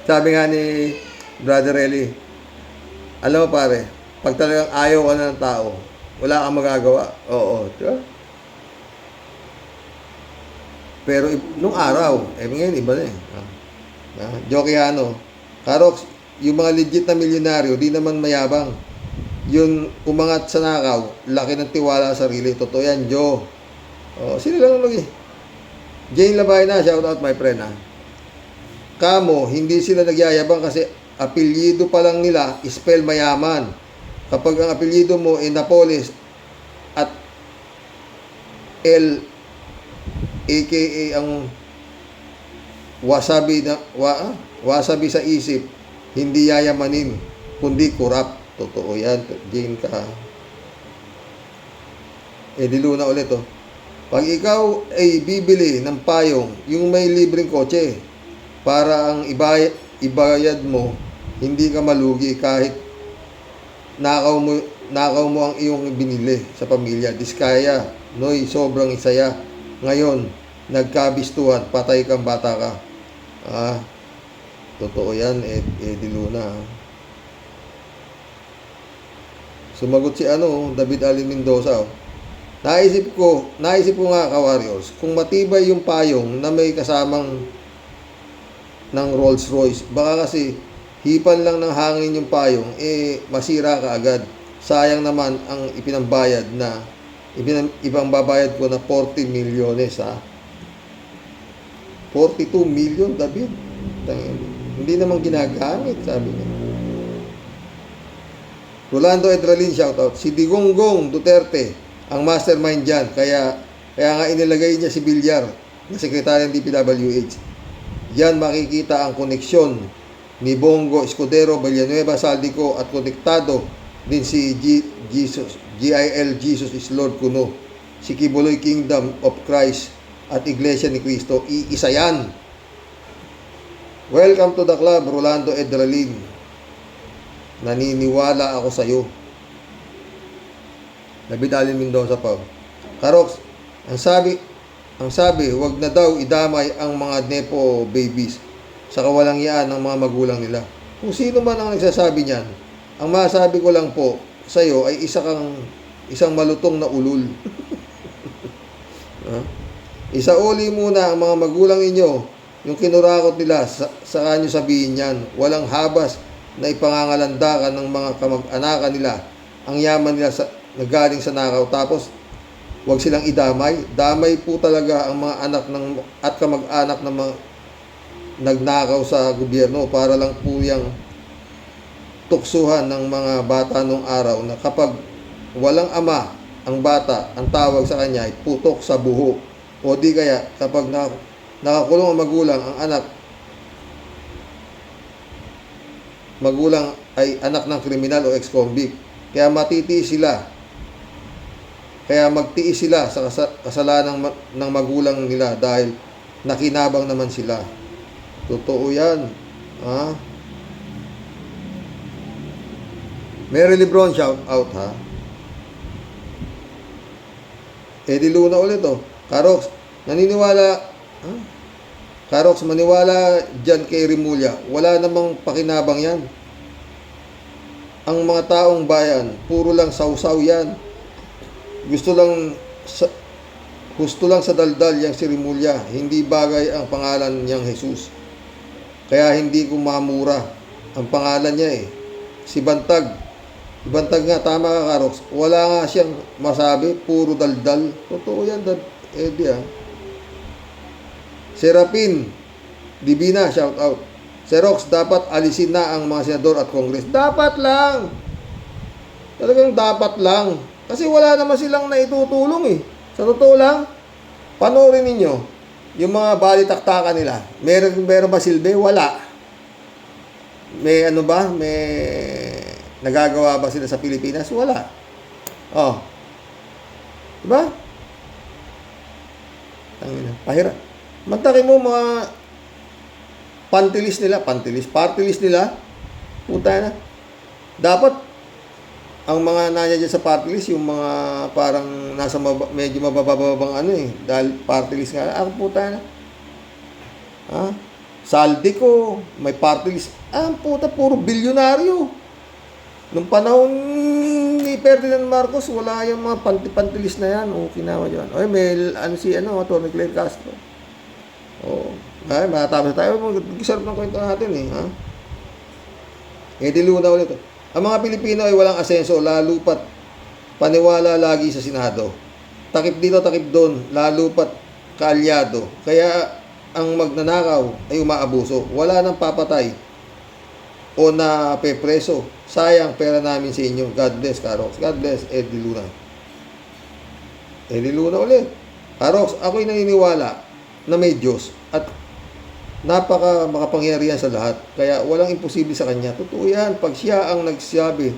sabi nga ni Brother Relly, alam mo pare, pag talagang ayaw ka na ng tao, wala kang magagawa. Oo. Diba? Pero nung araw, ngayon iba na eh. Jokiano, Karox, yung mga legit na milyonaryo, di naman mayabang. Yun, umangat sa nakaw, laki ng tiwala sa sarili. Totoo yan, Joe. Sino lang lagi? Jane Labay na, shout out my friend ha. Kamo, hindi sila nagyayabang kasi apelyido pa lang nila, spell mayaman. Kapag ang apelyido mo ay Napoles at L, aka ang wasabi sa isip, hindi yayamanin, kundi kurap. Totoo yan, Jane ka. Di Luna ulit Pag ikaw ay bibili ng payong, yung may libreng kotse, para ang ibayad mo, hindi ka malugi kahit nakaw mo ang iyong binili sa pamilya. Diskaya, Noy, sobrang isaya. Ngayon, nagkabistuhan, patay kang bata ka. Totoo yan, Di Luna. Sumagot si David Alin Mendoza. Naisip ko nga ka-warriors, kung matibay yung payong na may kasamang ng Rolls Royce, baka kasi hipan lang ng hangin yung payong, masira ka agad. Sayang naman ang ipangbabayad ko na 40 milyones 42 million, David. Hindi naman ginagamit, sabi niya. Rolando Edralin, shoutout. Si Digonggong Duterte, ang mastermind dyan. Kaya nga inilagay niya si Villar, na sekretary ng DPWH. Yan makikita ang koneksyon ni Bongo Escudero, Villanueva, Saldico at konektado din si GIL, Jesus is Lord Kuno, si Kibuloy Kingdom of Christ at Iglesia ni Cristo. Iisa yan. Welcome to the club, Rolando Edralin. Naniniwala ako sa iyo. David Alin Mendoza pa. Karox, ang sabi, wag na daw idamay ang mga nepo babies sa kawalang yaan ng mga magulang nila. Kung sino man ang nagsasabi niyan, ang masabi ko lang po sa iyo ay isang malutong na ulul. Isauli muna ang mga magulang inyo, yung kinurakot nila, sa kanyo sabihin yan. Walang habas na ipangangalandakan ng mga kamag-anakan nila ang yaman nila na galing sa nakaw. Tapos wag silang idamay. Damay po talaga ang mga anak at kamag-anak ng mga nagnakaw sa gobyerno para lang po yung tuksuhan ng mga bata nung araw na kapag walang ama ang bata, ang tawag sa kanya ay putok sa buho. O di kaya kapag nakakulong ang magulang ay anak ng kriminal o ex-convict. Kaya magtiis sila sa kasalanan ng magulang nila dahil nakinabang naman sila. Totoo yan. Mary Lebron, shout out ha. Di Luna ulit Karox, Karox, maniwala dyan kay Rimulya. Wala namang pakinabang yan. Ang mga taong bayan, puro lang sausaw yan. Gusto lang sa daldal yang si Rimulya. Hindi bagay ang pangalan niyang Jesus. Kaya hindi ko mamura ang pangalan niya Si Bantag nga, tama ka Karox. Wala nga siyang masabi, puro daldal. Totoo yan, Eddie Serapin Divina, shout out. Xerox, dapat alisin na ang mga senador at kongres. Dapat lang. Talagang dapat lang. Kasi wala naman silang naitutulong Sa totoo lang, panoorin ninyo yung mga balitaktakan nila. Meron ba silbi? Wala. May may nagagawa ba sila sa Pilipinas? Wala. Diba? Pahirap. Mantaki mo mga party list nila, puta na. Dapat, ang mga nandiyan sa party list, yung mga parang nasa medyo mabababang dahil party list nga, puta na. Saldico, may party list. Puta, puro bilyonaryo. Nung panahon ni Ferdinand Marcos, wala yung mga panty list na yan. Okay na yan. May, Atty. Claire Castro. Oo. Ay, matatapos na tayo. Mag-sarap ng kwento natin eh. Ha? Eh, di luna ulit. Ang mga Pilipino ay walang asenso, lalo pat paniwala lagi sa Senado. Takip dito, takip doon, lalo pat kaalyado. Kaya ang magnanakaw ay umaabuso. Wala nang papatay o na pepreso. Sayang pera namin sa inyo. God bless, Karox. God bless, Eddie Luna. Eddie Luna ulit. Karox, ako'y naniniwala na may Diyos at napaka makapangyarihan sa lahat. Kaya walang imposible sa Kanya. Totoo yan. Pag Siya ang nagsabi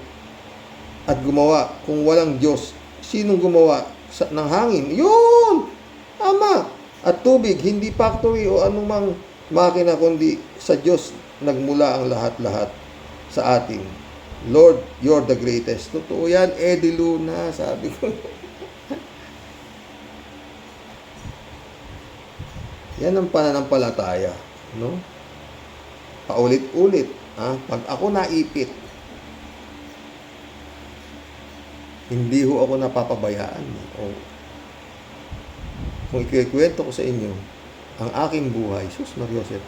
at gumawa, kung walang Diyos, sinong gumawa ng hangin? Yun! Tama! At tubig, hindi factory o anumang makina, kundi sa Diyos nagmula ang lahat-lahat sa atin. Lord, you're the greatest. Totoo yan, Eddie Luna, sabi ko. Yan ang pananampalataya, no? Paulit-ulit, ha? Pag ako naipit, hindi ho ako napapabayaan. O, kung ikikwento ko sa inyo, ang aking buhay, sus Mariosep,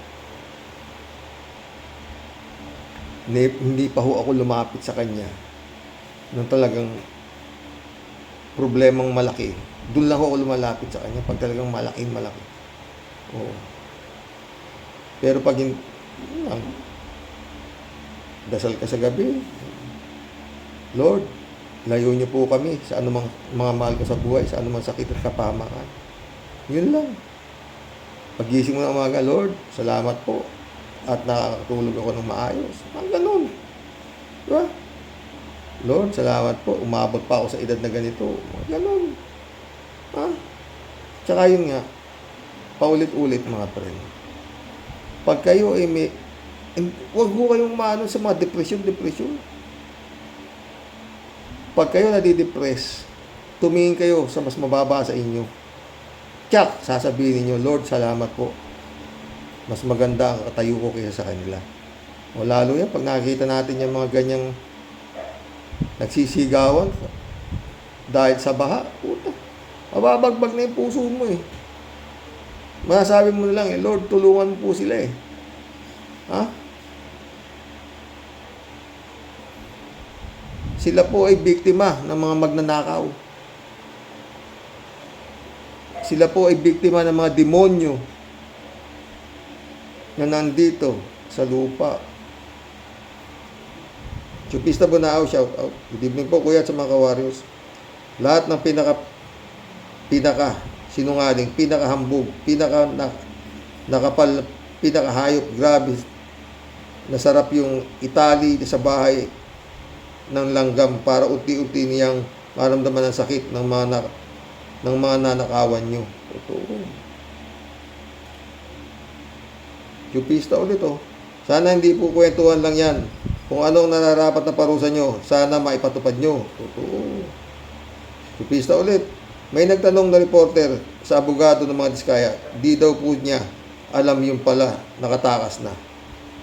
hindi pa ho ako lumapit sa Kanya nung talagang problemang malaki. Doon lang ako lumalapit sa Kanya pag talagang malaki. Oo. Pero pag dasal ka sa gabi, Lord, layo niyo po kami sa anumang mga mahal ko sa buhay, sa anumang sakit at kapahamakan. Yun lang. Pagising mo ng umaga, Lord, salamat po at nakakatulog ako ng maayos. Ang ganun. Diba? Lord, salamat po, umabot pa ako sa edad na ganito. Ganun. Ha? Tsaka yun nga, paulit-ulit mga friend. Pag kayo ay may, huwag mo kayong maano sa mga depression. Pag kayo nadidepress, tumingin kayo sa mas mababa sa inyo. Tsak, sasabihin niyo, Lord, salamat po. Mas maganda ang katayo ko kaysa sa kanila. O lalo yan, pag nakikita natin yung mga ganyang nagsisigawan dahil sa baha, puta, mababagbag na yung puso mo eh. Masasabi mo na lang eh, Lord, tulungan mo po sila eh. Ha? Sila po ay biktima ng mga magnanakaw. Sila po ay biktima ng mga demonyo na nandito sa lupa. Chupista Bonao, shout out. Good evening po kuya sa mga ka-warriors. Lahat ng pinaka sinungaling, pinakahambog, nakapal, pinakahayop, grabe. Nasarap yung itali sa bahay ng langgam para unti-unti niyang maramdaman ang sakit ng mga nanakawan nyo. Totoo. Chupista ulit oh. Sana hindi po kwentuhan lang yan. Kung anong nararapat na parusa nyo, sana maipatupad nyo. Totoo. Chupista ulit. May nagtanong na reporter sa abogado ng mga Diskaya, di daw po niya alam yung pala, nakatakas na.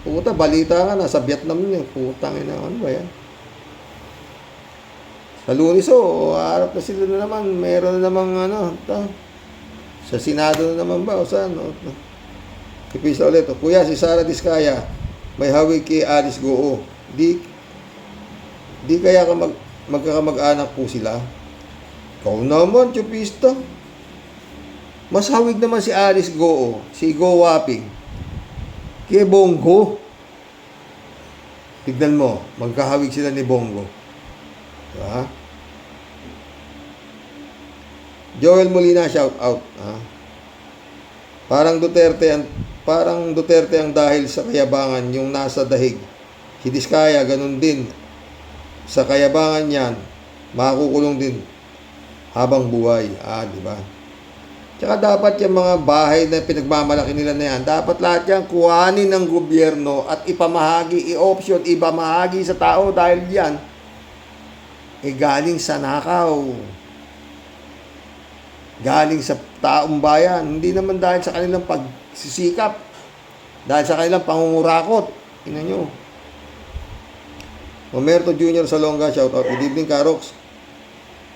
Puta, balita nga, nasa Vietnam niya. Putang ina, ano ba yan? Sa Lunes, harap na sila na naman. Meron na namang sa Senado na naman ba? O saan? Kipisa ulit. Kuya, si Sara Diskaya, may hawig kay Alice Goo. Di kaya ka magkakamag-anak po sila? Ikaw naman, Chupista. Mas hawig naman si Alice Goo, si Go Waping, kay Bongo. Tignan mo, magkahawig sila ni Bongo. Diba? Joel Molina, shout out. Parang Duterte ang dahil sa kayabangan yung nasa dahig. Si Diskaya, ganun din. Sa kayabangan yan, makukulong din habang buhay. Di ba? Tsaka dapat yung mga bahay na pinagmamalaki nila na yan, dapat lahat yan kuhanin ng gobyerno at ipamahagi, i-option, ipamahagi sa tao dahil yan galing sa nakaw. Galing sa taong bayan. Hindi naman dahil sa kanilang pagsisikap. Dahil sa kanilang pangungurakot. Tingnan nyo. Omerto Jr. Salonga, shout out. Good evening, Karox.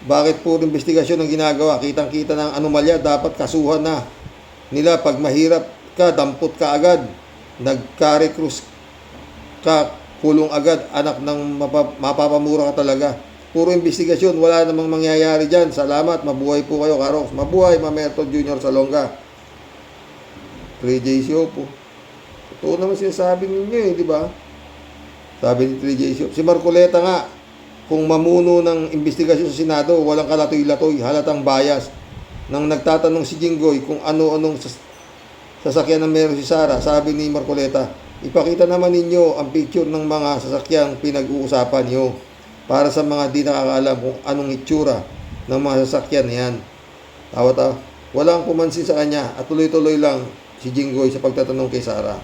Bakit puro investigasyon ang ginagawa? Kitang-kita ng anomalya, dapat kasuhan na nila pag mahirap ka, dampot ka agad. Nagka-recruit ka, kulong agad, anak ng mapapamura ka talaga. Puro investigasyon, wala namang mangyayari dyan. Salamat, mabuhay po kayo, Karox. Mabuhay, Mamerto Jr. Salonga. 3J Siopo. Totoo naman sinasabi ninyo di ba? Sabi ni 3J Siopo. Si Marcoleta nga, kung mamuno ng investigasyon sa Senado, walang kalatoy-latoy, halatang bias. Nang nagtatanong si Jinggoy kung ano-anong sasakyan na meron si Sara, sabi ni Marcoleta, ipakita naman ninyo ang picture ng mga sasakyang pinag-uusapan nyo para sa mga di nakakaalam kung anong itsura ng mga sasakyan yan. Tawa-tawa. Walang pumansin sa kanya at tuloy-tuloy lang si Jinggoy sa pagtatanong kay Sara.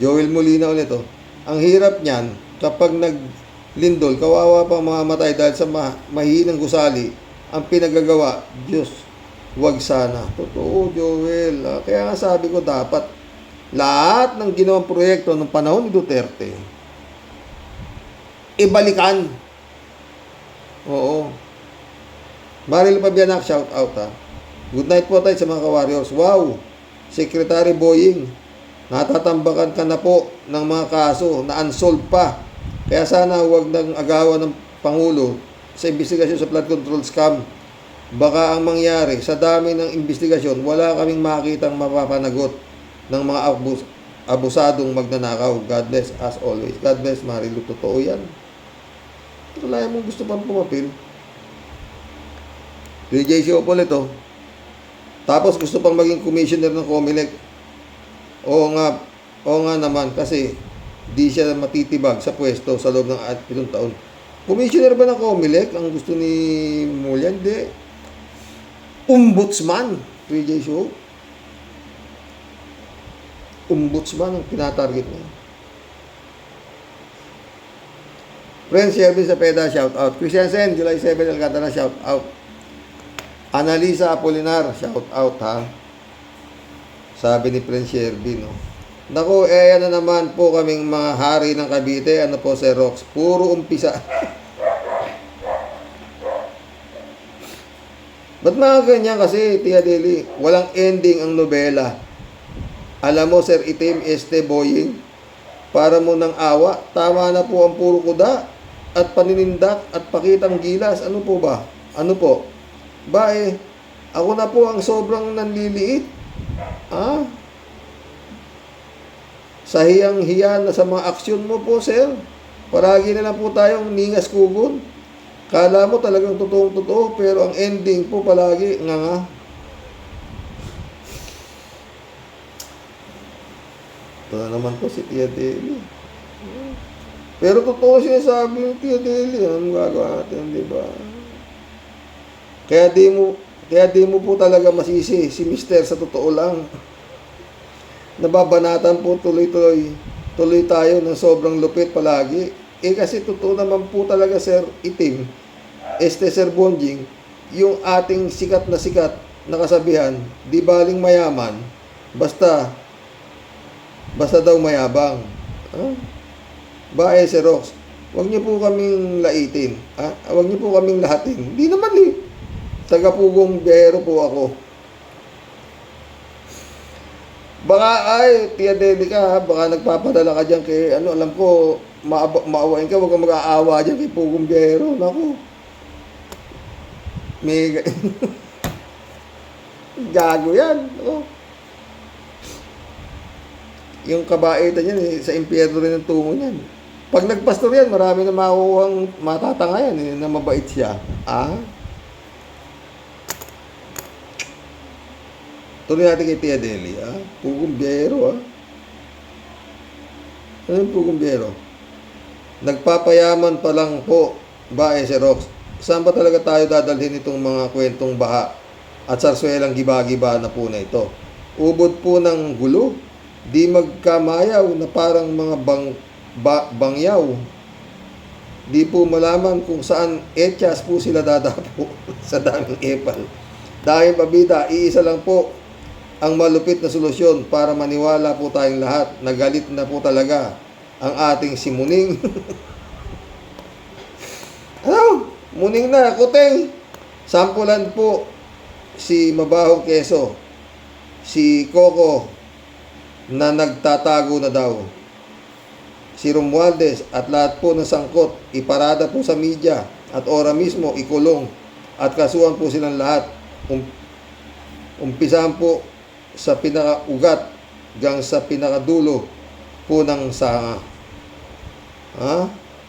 Joel Molina ulit Ang hirap niyan kapag naglindol, kawawa pang mga matay dahil sa mahinang gusali ang pinagagawa. Diyos, wag sana. Totoo, Joel. Kaya nga sabi ko dapat lahat ng ginawang proyekto ng panahon ni Duterte ibalikan. Oo. Maril Pabianak, shout out Good night po tayo sa mga ka-warriors. Wow! Secretary Boying, natatambakan ka na po ng mga kaso na unsolved pa. Kaya sana huwag nang agawan ng Pangulo sa investigasyon sa flood control scam. Baka ang mangyari, sa dami ng investigasyon, wala kaming makitang mapapanagot ng mga abusadong magnanakaw. God bless as always. God bless, Marilu. Totoo yan. Wala mong gusto pang pumapil. DJ Siopol Tapos gusto pang maging commissioner ng COMELEC. Oo nga naman kasi di siya matitibag sa pwesto sa loob ng 7 taon. Commissioner ba ng COMELEC ang gusto ni Mulyan? Hindi. Ombudsman. PJ Show. Ombudsman ang tinatarget niya. Friends, Shelby Zapeda, shout out. Christian Sen, July 7, Alcantara, shout out. Analisa Apolinar, shout out Sabi ni Prince Shelby, Naku, yan na naman po kaming mga hari ng Cavite. Ano po, Sir Rox? Puro umpisa. Ba't mga ganyan kasi, Tia Deli? Walang ending ang nobela. Alam mo, Sir Itim, Boying, para mo ng awa, tama na po ang puro kuda at paninindak at pakitang gilas. Ano po ba? Ano po? Ako na po ang sobrang nanliliit. Sa hiyang-hiya na sa mga aksyon mo po, sir. Paragi na lang po tayong ningas kugon. Kala mo talagang totoong-totoo, pero ang ending po palagi nga. Ito na naman po si Tia Deli. Pero totoo sinasabi ni Tia Deli. Anong gagawa natin, di ba? Kaya di mo po talaga masisi si Mister sa totoo lang. Nababanatan po tuloy tayo ng sobrang lupit palagi. Kasi totoo naman po talaga, Sir Itim, Sir Bonjing, yung ating sikat na kasabihan, di baling mayaman, basta daw mayabang. Sir Rox, huwag niyo po kaming laitin. Huwag niyo po kaming lahatin. Hindi naman taga-pugong biyahero po ako. Baka Tia Deli ka, baka nagpapadala ka dyan kay, alam ko, maawain ka, huwag kang mag-aawa dyan kay pugong biyahero. Naku. May gago yan. Yung kabaitan yan, sa impyerno rin ang tungo niyan. Pag nagpastor yan, marami na makukuhang matatanga yan, na mabait siya. Tuloy natin kay Tia Deli, Pugong biyahero, Ano yung pugong biyahero? Nagpapayaman pa lang po, Sir Rox. Saan ba talaga tayo dadalhin itong mga kwentong baha at sarswelang giba-giba na po na ito? Ubod po ng gulo, di magkamayaw na parang mga bangyaw. Di po malaman kung saan etyas po sila dadapo sa daming epal. Dahil pabida, iisa lang po ang malupit na solusyon para maniwala po tayong lahat na galit na po talaga ang ating si Muning. Muning na, kuteng. Sampulan po si Mabahong Keso. si Coco na nagtatago na daw. Si Romualdez at lahat po ng sangkot, iparada po sa media at ora mismo ikulong at kasuhan po silang lahat. Umpisahan po sa pinakaugat hanggang sa pinakadulo po ng sanga.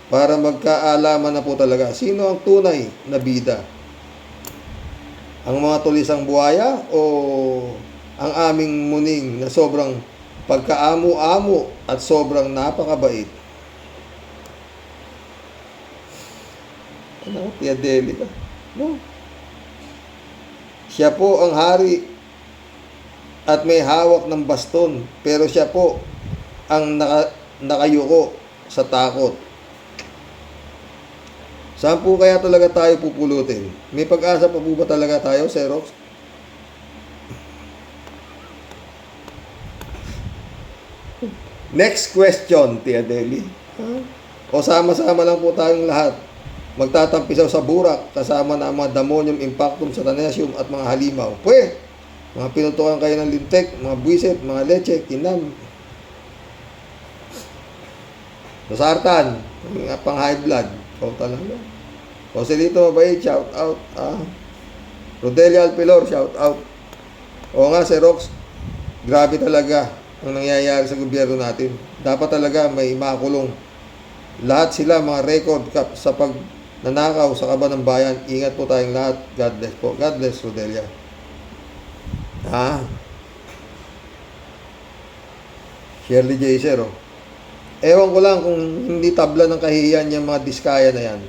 Para magkaalaman na po talaga sino ang tunay na bida. Ang mga tulisang buhaya o ang aming muning na sobrang pagkaamo-amo at sobrang napakabait. Ano, Tia Deli ka? No. Siya po ang hari at may hawak ng baston, pero siya po ang nakayuko sa takot. Saan po kaya talaga tayo pupulutin? May pag-asa pa po ba talaga tayo, Xerox? Next question, Tia Deli. O sama-sama lang po tayong lahat. Magtatampisaw sa burak kasama na ang mga Damonium Impactum Satanasium at mga halimaw. Pwe! Mga pinutukan kayo ng lintek, mga buwisit, mga leche, kinam. Nasartan, mga pang high blood. O talaga. Joselito Mabait, shout out. Rodelia Alpilor, shout out. O nga, Xerox, grabe talaga ang nangyayari sa gobyerno natin. Dapat talaga may makulong. Lahat sila mga record sa pagnanakaw sa kaban ng bayan. Ingat po tayong lahat. God bless po. God bless, Rodelia. Shirley J. Zero. Ewan ko lang kung hindi tabla ng kahihiyan yung mga diskaya na yan.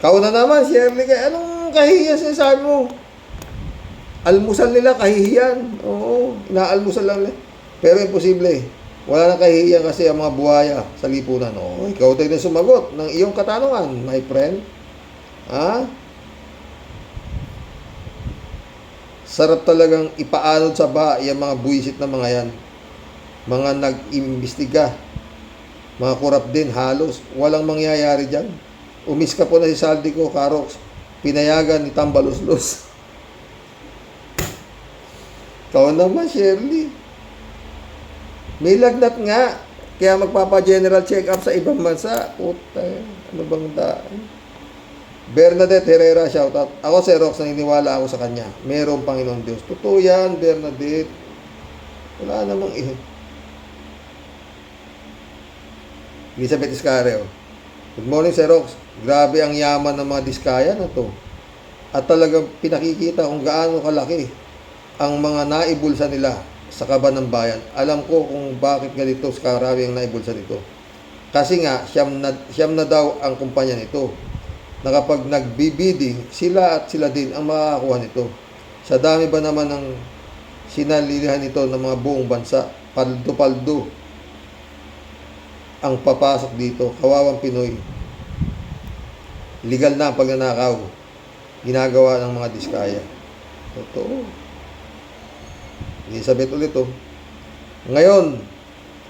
Kauna naman, Shirley, anong kahihiyan sinasabi mo? Almusal nila, kahihiyan. Oo, inaalmusal lang nila. Pero imposible. Wala nang kahihiyan kasi ang mga buhaya sa lipunan. Oo, ikaw tayo na sumagot ng iyong katanungan, my friend. Sarap talagang ipaanod sa baha yung mga buwisit na mga yan. Mga nag-imbestiga. Mga kurap din, halos. Walang mangyayari dyan. Umiska po na si Saldico, Carox. Pinayagan ni Tambaluslos. Ikaw naman, Shirley. May lagnat nga. Kaya magpapa-general check-up sa ibang bansa. Puta, ano bang daan? Bernadette Herrera, shoutout. Ako, Xerox, naniniwala ako sa kanya. Merong Panginoong Diyos. Totoo yan, Bernadette. Wala namang Elizabeth Iscareo. Good morning, Xerox. Grabe ang yaman ng mga diskaya na to. At talagang pinakikita kung gaano kalaki ang mga naibulsa nila sa kaban ng bayan. Alam ko kung bakit ganito karami ang naibulsa nito. Kasi nga, siyam na daw ang kumpanya nito. Na kapag nagbibidding, sila at sila din ang makakakuha nito. Sa dami ba naman ng sinalilihan nito ng mga buong bansa, paldo-paldo ang papasok dito. Kawawang Pinoy. Legal na ang pagnanakaw. Ginagawa ng mga diskaya. Totoo. Elizabeth ulit Ngayon,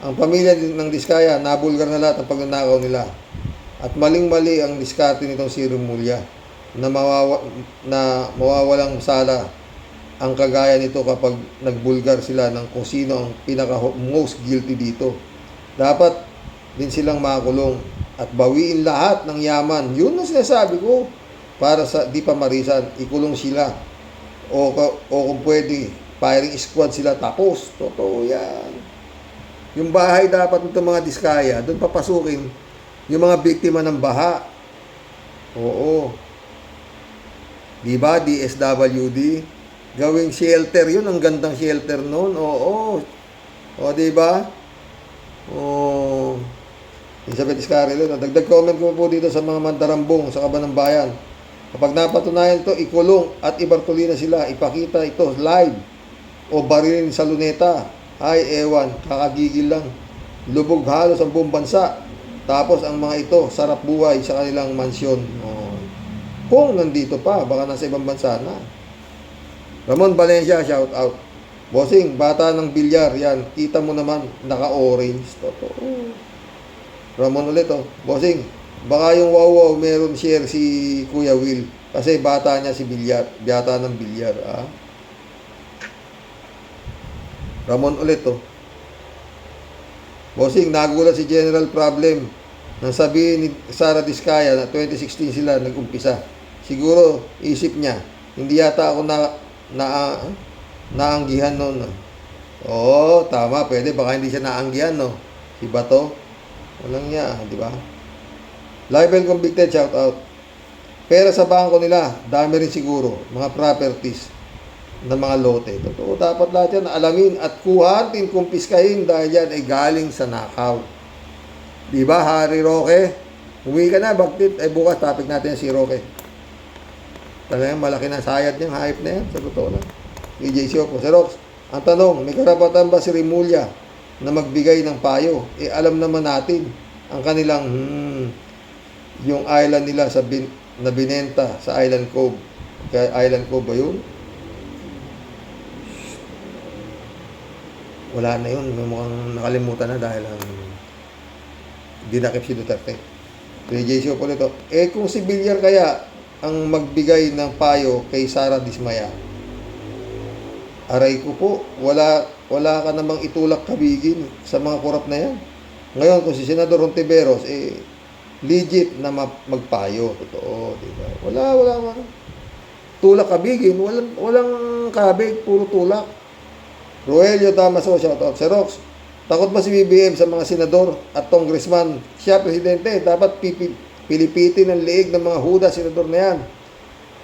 ang pamilya ng diskaya, nabulgar na lahat ang pagnanakaw nila. At maling-mali ang diskarte nitong si Remulla na mawawalang sala ang kagaya nito kapag nagbulgar sila ng kung sino ang pinaka-most guilty dito. Dapat din silang makulong at bawiin lahat ng yaman. Yun ang sinasabi ko. Para sa di pa marisan, ikulong sila. O kung pwede, firing squad sila tapos. Totoo yan. Yung bahay dapat nito mga diskaya, doon papasukin yung mga biktima ng baha. Oo. Diba? DSWD. Gawing shelter yun. Ang gandang shelter noon. Oo. O, diba? Oo. Elizabeth Iscarelo. Dagdag comment ko po dito sa mga mandarambong sa kaban ng bayan. Kapag napatunayan ito, ikulong at ibartulina sila. Ipakita ito live. O barilin sa luneta. Ay, ewan. Kakagigil lang. Lubog halos ang buong bansa. Tapos ang mga ito, sarap buhay sa kanilang mansyon. Oh. Kung nandito pa, baka nasa ibang bansa na. Ramon Valencia, shout out. Bossing, bata ng bilyar, yan. Kita mo naman, naka-orange. Totoo. Ramon ulit, Bossing, baka yung wow meron share si Kuya Will. Kasi bata niya si bilyar. Bata ng bilyar, Ramon ulit to. Bossing, nagulat si General Problem nang sabihin ni Sara Diskaya na 2016 sila nag-umpisa. Siguro, isip niya, hindi yata ako naanggihan noon. Oo, tama, pwede. Baka hindi siya naanggihan, no? Si Bato. Walang niya, di ba? Live and convicted, shout out. Pera sa bangko nila, dami rin siguro. Mga properties ng mga lote. Totoo, dapat lahat yan alamin at kuhatin, kumpiskahin dahil yan ay galing sa nakaw. Di ba, Harry Roque? Uwi ka na, bakit? Ay bukas, topic natin si Roque. Talagang malaki na sayad niyang hype na yan. Sa totoo na. EJ Siopo. Sir Rox, ang tanong, may karapatan ba si Rimulya na magbigay ng payo? Alam naman natin ang kanilang yung island nila na binenta sa Island Cove. Kaya Island Cove ba yun? Wala na yun. May mukhang nakalimutan na dahil dinakip si Duterte. EJ Siopo nito. Kung si Villar kaya ang magbigay ng payo kay Sara Dismaya, aray ko po, wala ka namang itulak kabigin sa mga korap na yan. Ngayon, kung si Senador Hontiveros, legit na magpayo. Totoo, di ba? Wala. Tulak kabigin, walang kabig, puro tulak. Roelio Damaso, shoutout. Sir Rox, takot ba si BBM sa mga senador at congressman? Siya, presidente, dapat pilipitin ang liig ng mga huda senador na yan.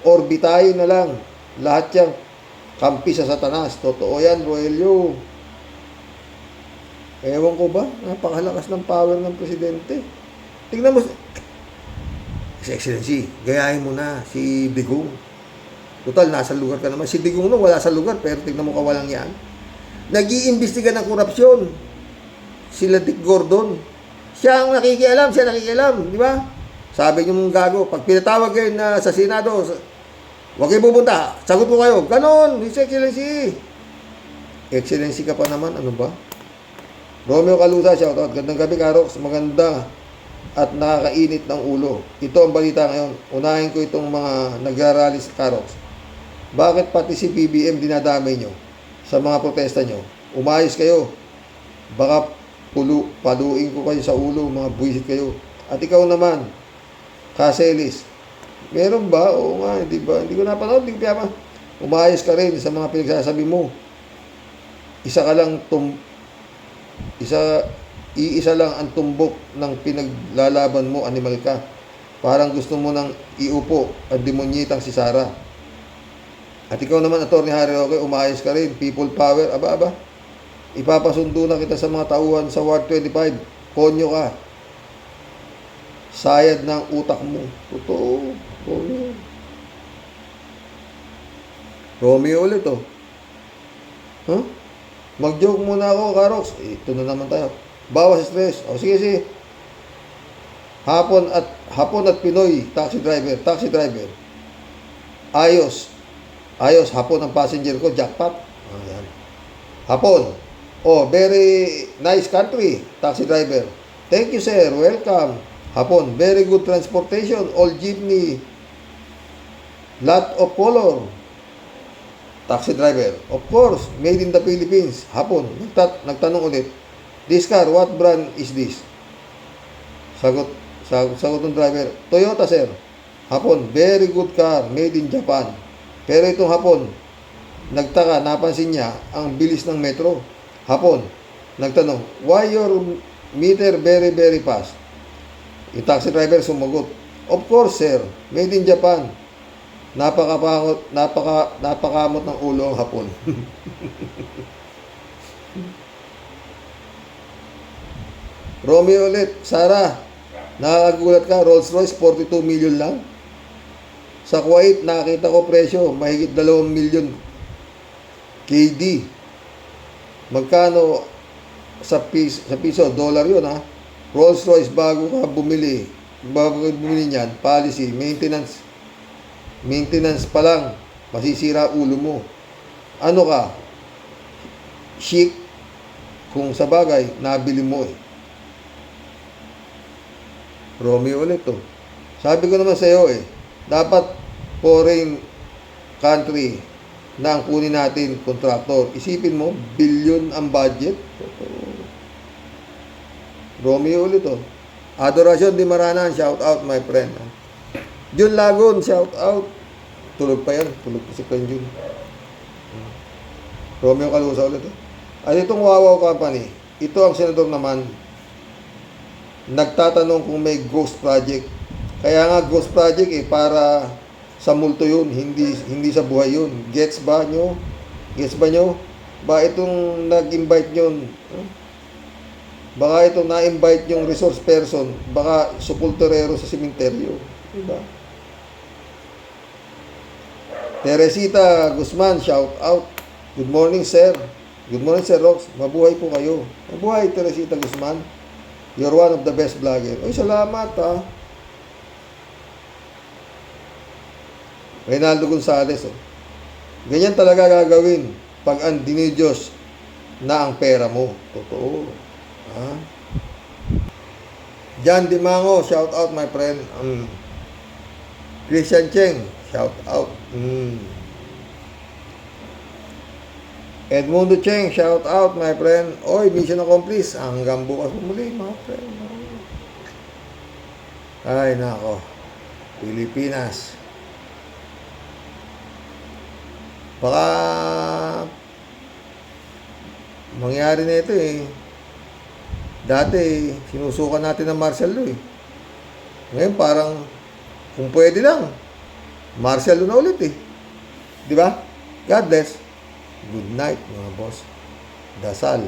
Orbitayin na lang. Lahat yang kampi sa Satanas. Totoo yan, Roelio. Ewan ko ba? Napakalakas ng power ng presidente. Tingnan mo. His Excellency, gayahin mo na si Digong. Total, nasa lugar ka naman. Si Digong no, wala sa lugar, pero tingnan mo kawalang yan. Nag-iimbestiga ng korupsyon. Sila Dick Gordon. Siya ang nakikialam, di ba? Sabi niyo mong gago, pag pinatawag kayo na sa Senado, huwag kayo pupunta, sagot ko kayo. Ganon, His Excellency. Excellency ka pa naman, ano ba? Romeo Calusa, shoutout. Gandang gabi, Karox. Maganda at nakakainit ng ulo. Ito ang balita ngayon. Unahin ko itong mga nagrarally sa Karox. Bakit pati si BBM dinadamay nyo sa mga protesta nyo? Umayos kayo. Baka paluin ko kayo sa ulo, mga buwisit kayo. At ikaw naman, Caselis, meron ba? Oo nga, hindi ba? Hindi ko napanood, hindi ko piyama. Umayos ka rin sa mga pinagsasabi mo. Iisa lang ang tumbok ng pinaglalaban mo, animal ka. Parang gusto mo nang iupo at demonyitang si Sara. At ikaw naman, Atty. Harry Roque, umayos ka rin. People power, aba. Ipapasundo na kita sa mga tauhan sa Ward 25. Konyo ka. Sayad ng utak mo. Totoo. Romeo ulit, oh. Huh? Mag-joke muna ako, Karox. Ito na naman tayo. Bawas stress. O, sige. Hapon at Pinoy, taxi driver. Ayos, hapon ang passenger ko, jackpot. Ayan. Hapon. Very nice country, taxi driver. Thank you, sir. Welcome. Hapon, very good transportation. All jeepney. Lot of color. Taxi driver. Of course, made in the Philippines. Hapon, nagtanong ulit. This car, what brand is this? Sagot ng driver, Toyota, sir. Hapon, very good car, made in Japan. Pero itong hapon, nagtaka, napansin niya ang bilis ng metro. Hapon, nagtanong, why your meter very, very fast? Yung taxi driver sumagot, of course, sir, made in Japan. Napakamot ng ulo ang hapon. Romeo ulit, Sara, nakakagulat ka, Rolls Royce, 42 million lang. Sa Kuwait, nakita ko presyo, mahigit 2 million KD. Magkano sa piso? Dollar yun, ha? Rolls Royce, bago ka bumili niyan, policy, maintenance pa lang, masisira ulo mo. Ano ka? Chic, kung sa bagay, nabili mo eh. Romeo ulit to. Sabi ko naman sa iyo dapat foreign country na ang kunin natin, contractor. Isipin mo, billion ang budget. Romeo ulit, oh. Adoracion Di Maranan, shout out, my friend. Jun Lagun, shout out. Tulog pa yan. Tulog pa si Jun. Romeo Calusa ulit, oh. At itong Wawaw Company, ito ang senador naman, nagtatanong kung may ghost project. Kaya nga ghost project para sa multo yun, hindi sa buhay yun. Gets ba nyo? Gets ba nyo? Ba itong nag-invite nyo, baka itong na-invite yung resource person, baka supulturero sa sementeryo. Diba? Teresita Guzman, shout out. Good morning, sir. Good morning, Sir Rox. Mabuhay po kayo. Mabuhay, Teresita Guzman. You're one of the best vlogger. Ay, salamat, ha. Reynaldo Gonzales, oh. Ganyan talaga gagawin pag ang dinidiyos na ang pera mo. Totoo. Ha? Jan Dimango, shout out, my friend. Christian Cheng, shout out. Edmundo Cheng, shout out, my friend. Oy, mission accomplished. Hanggang bukas muli, mga friend. Ay, nako. Pilipinas. Baka mangyari na ito, eh. Dati, sinusukan natin ng martial law, eh. Ngayon, parang, kung pwede lang, martial law na ulit, eh. Di ba? God bless. Good night, mga boss. Dasal.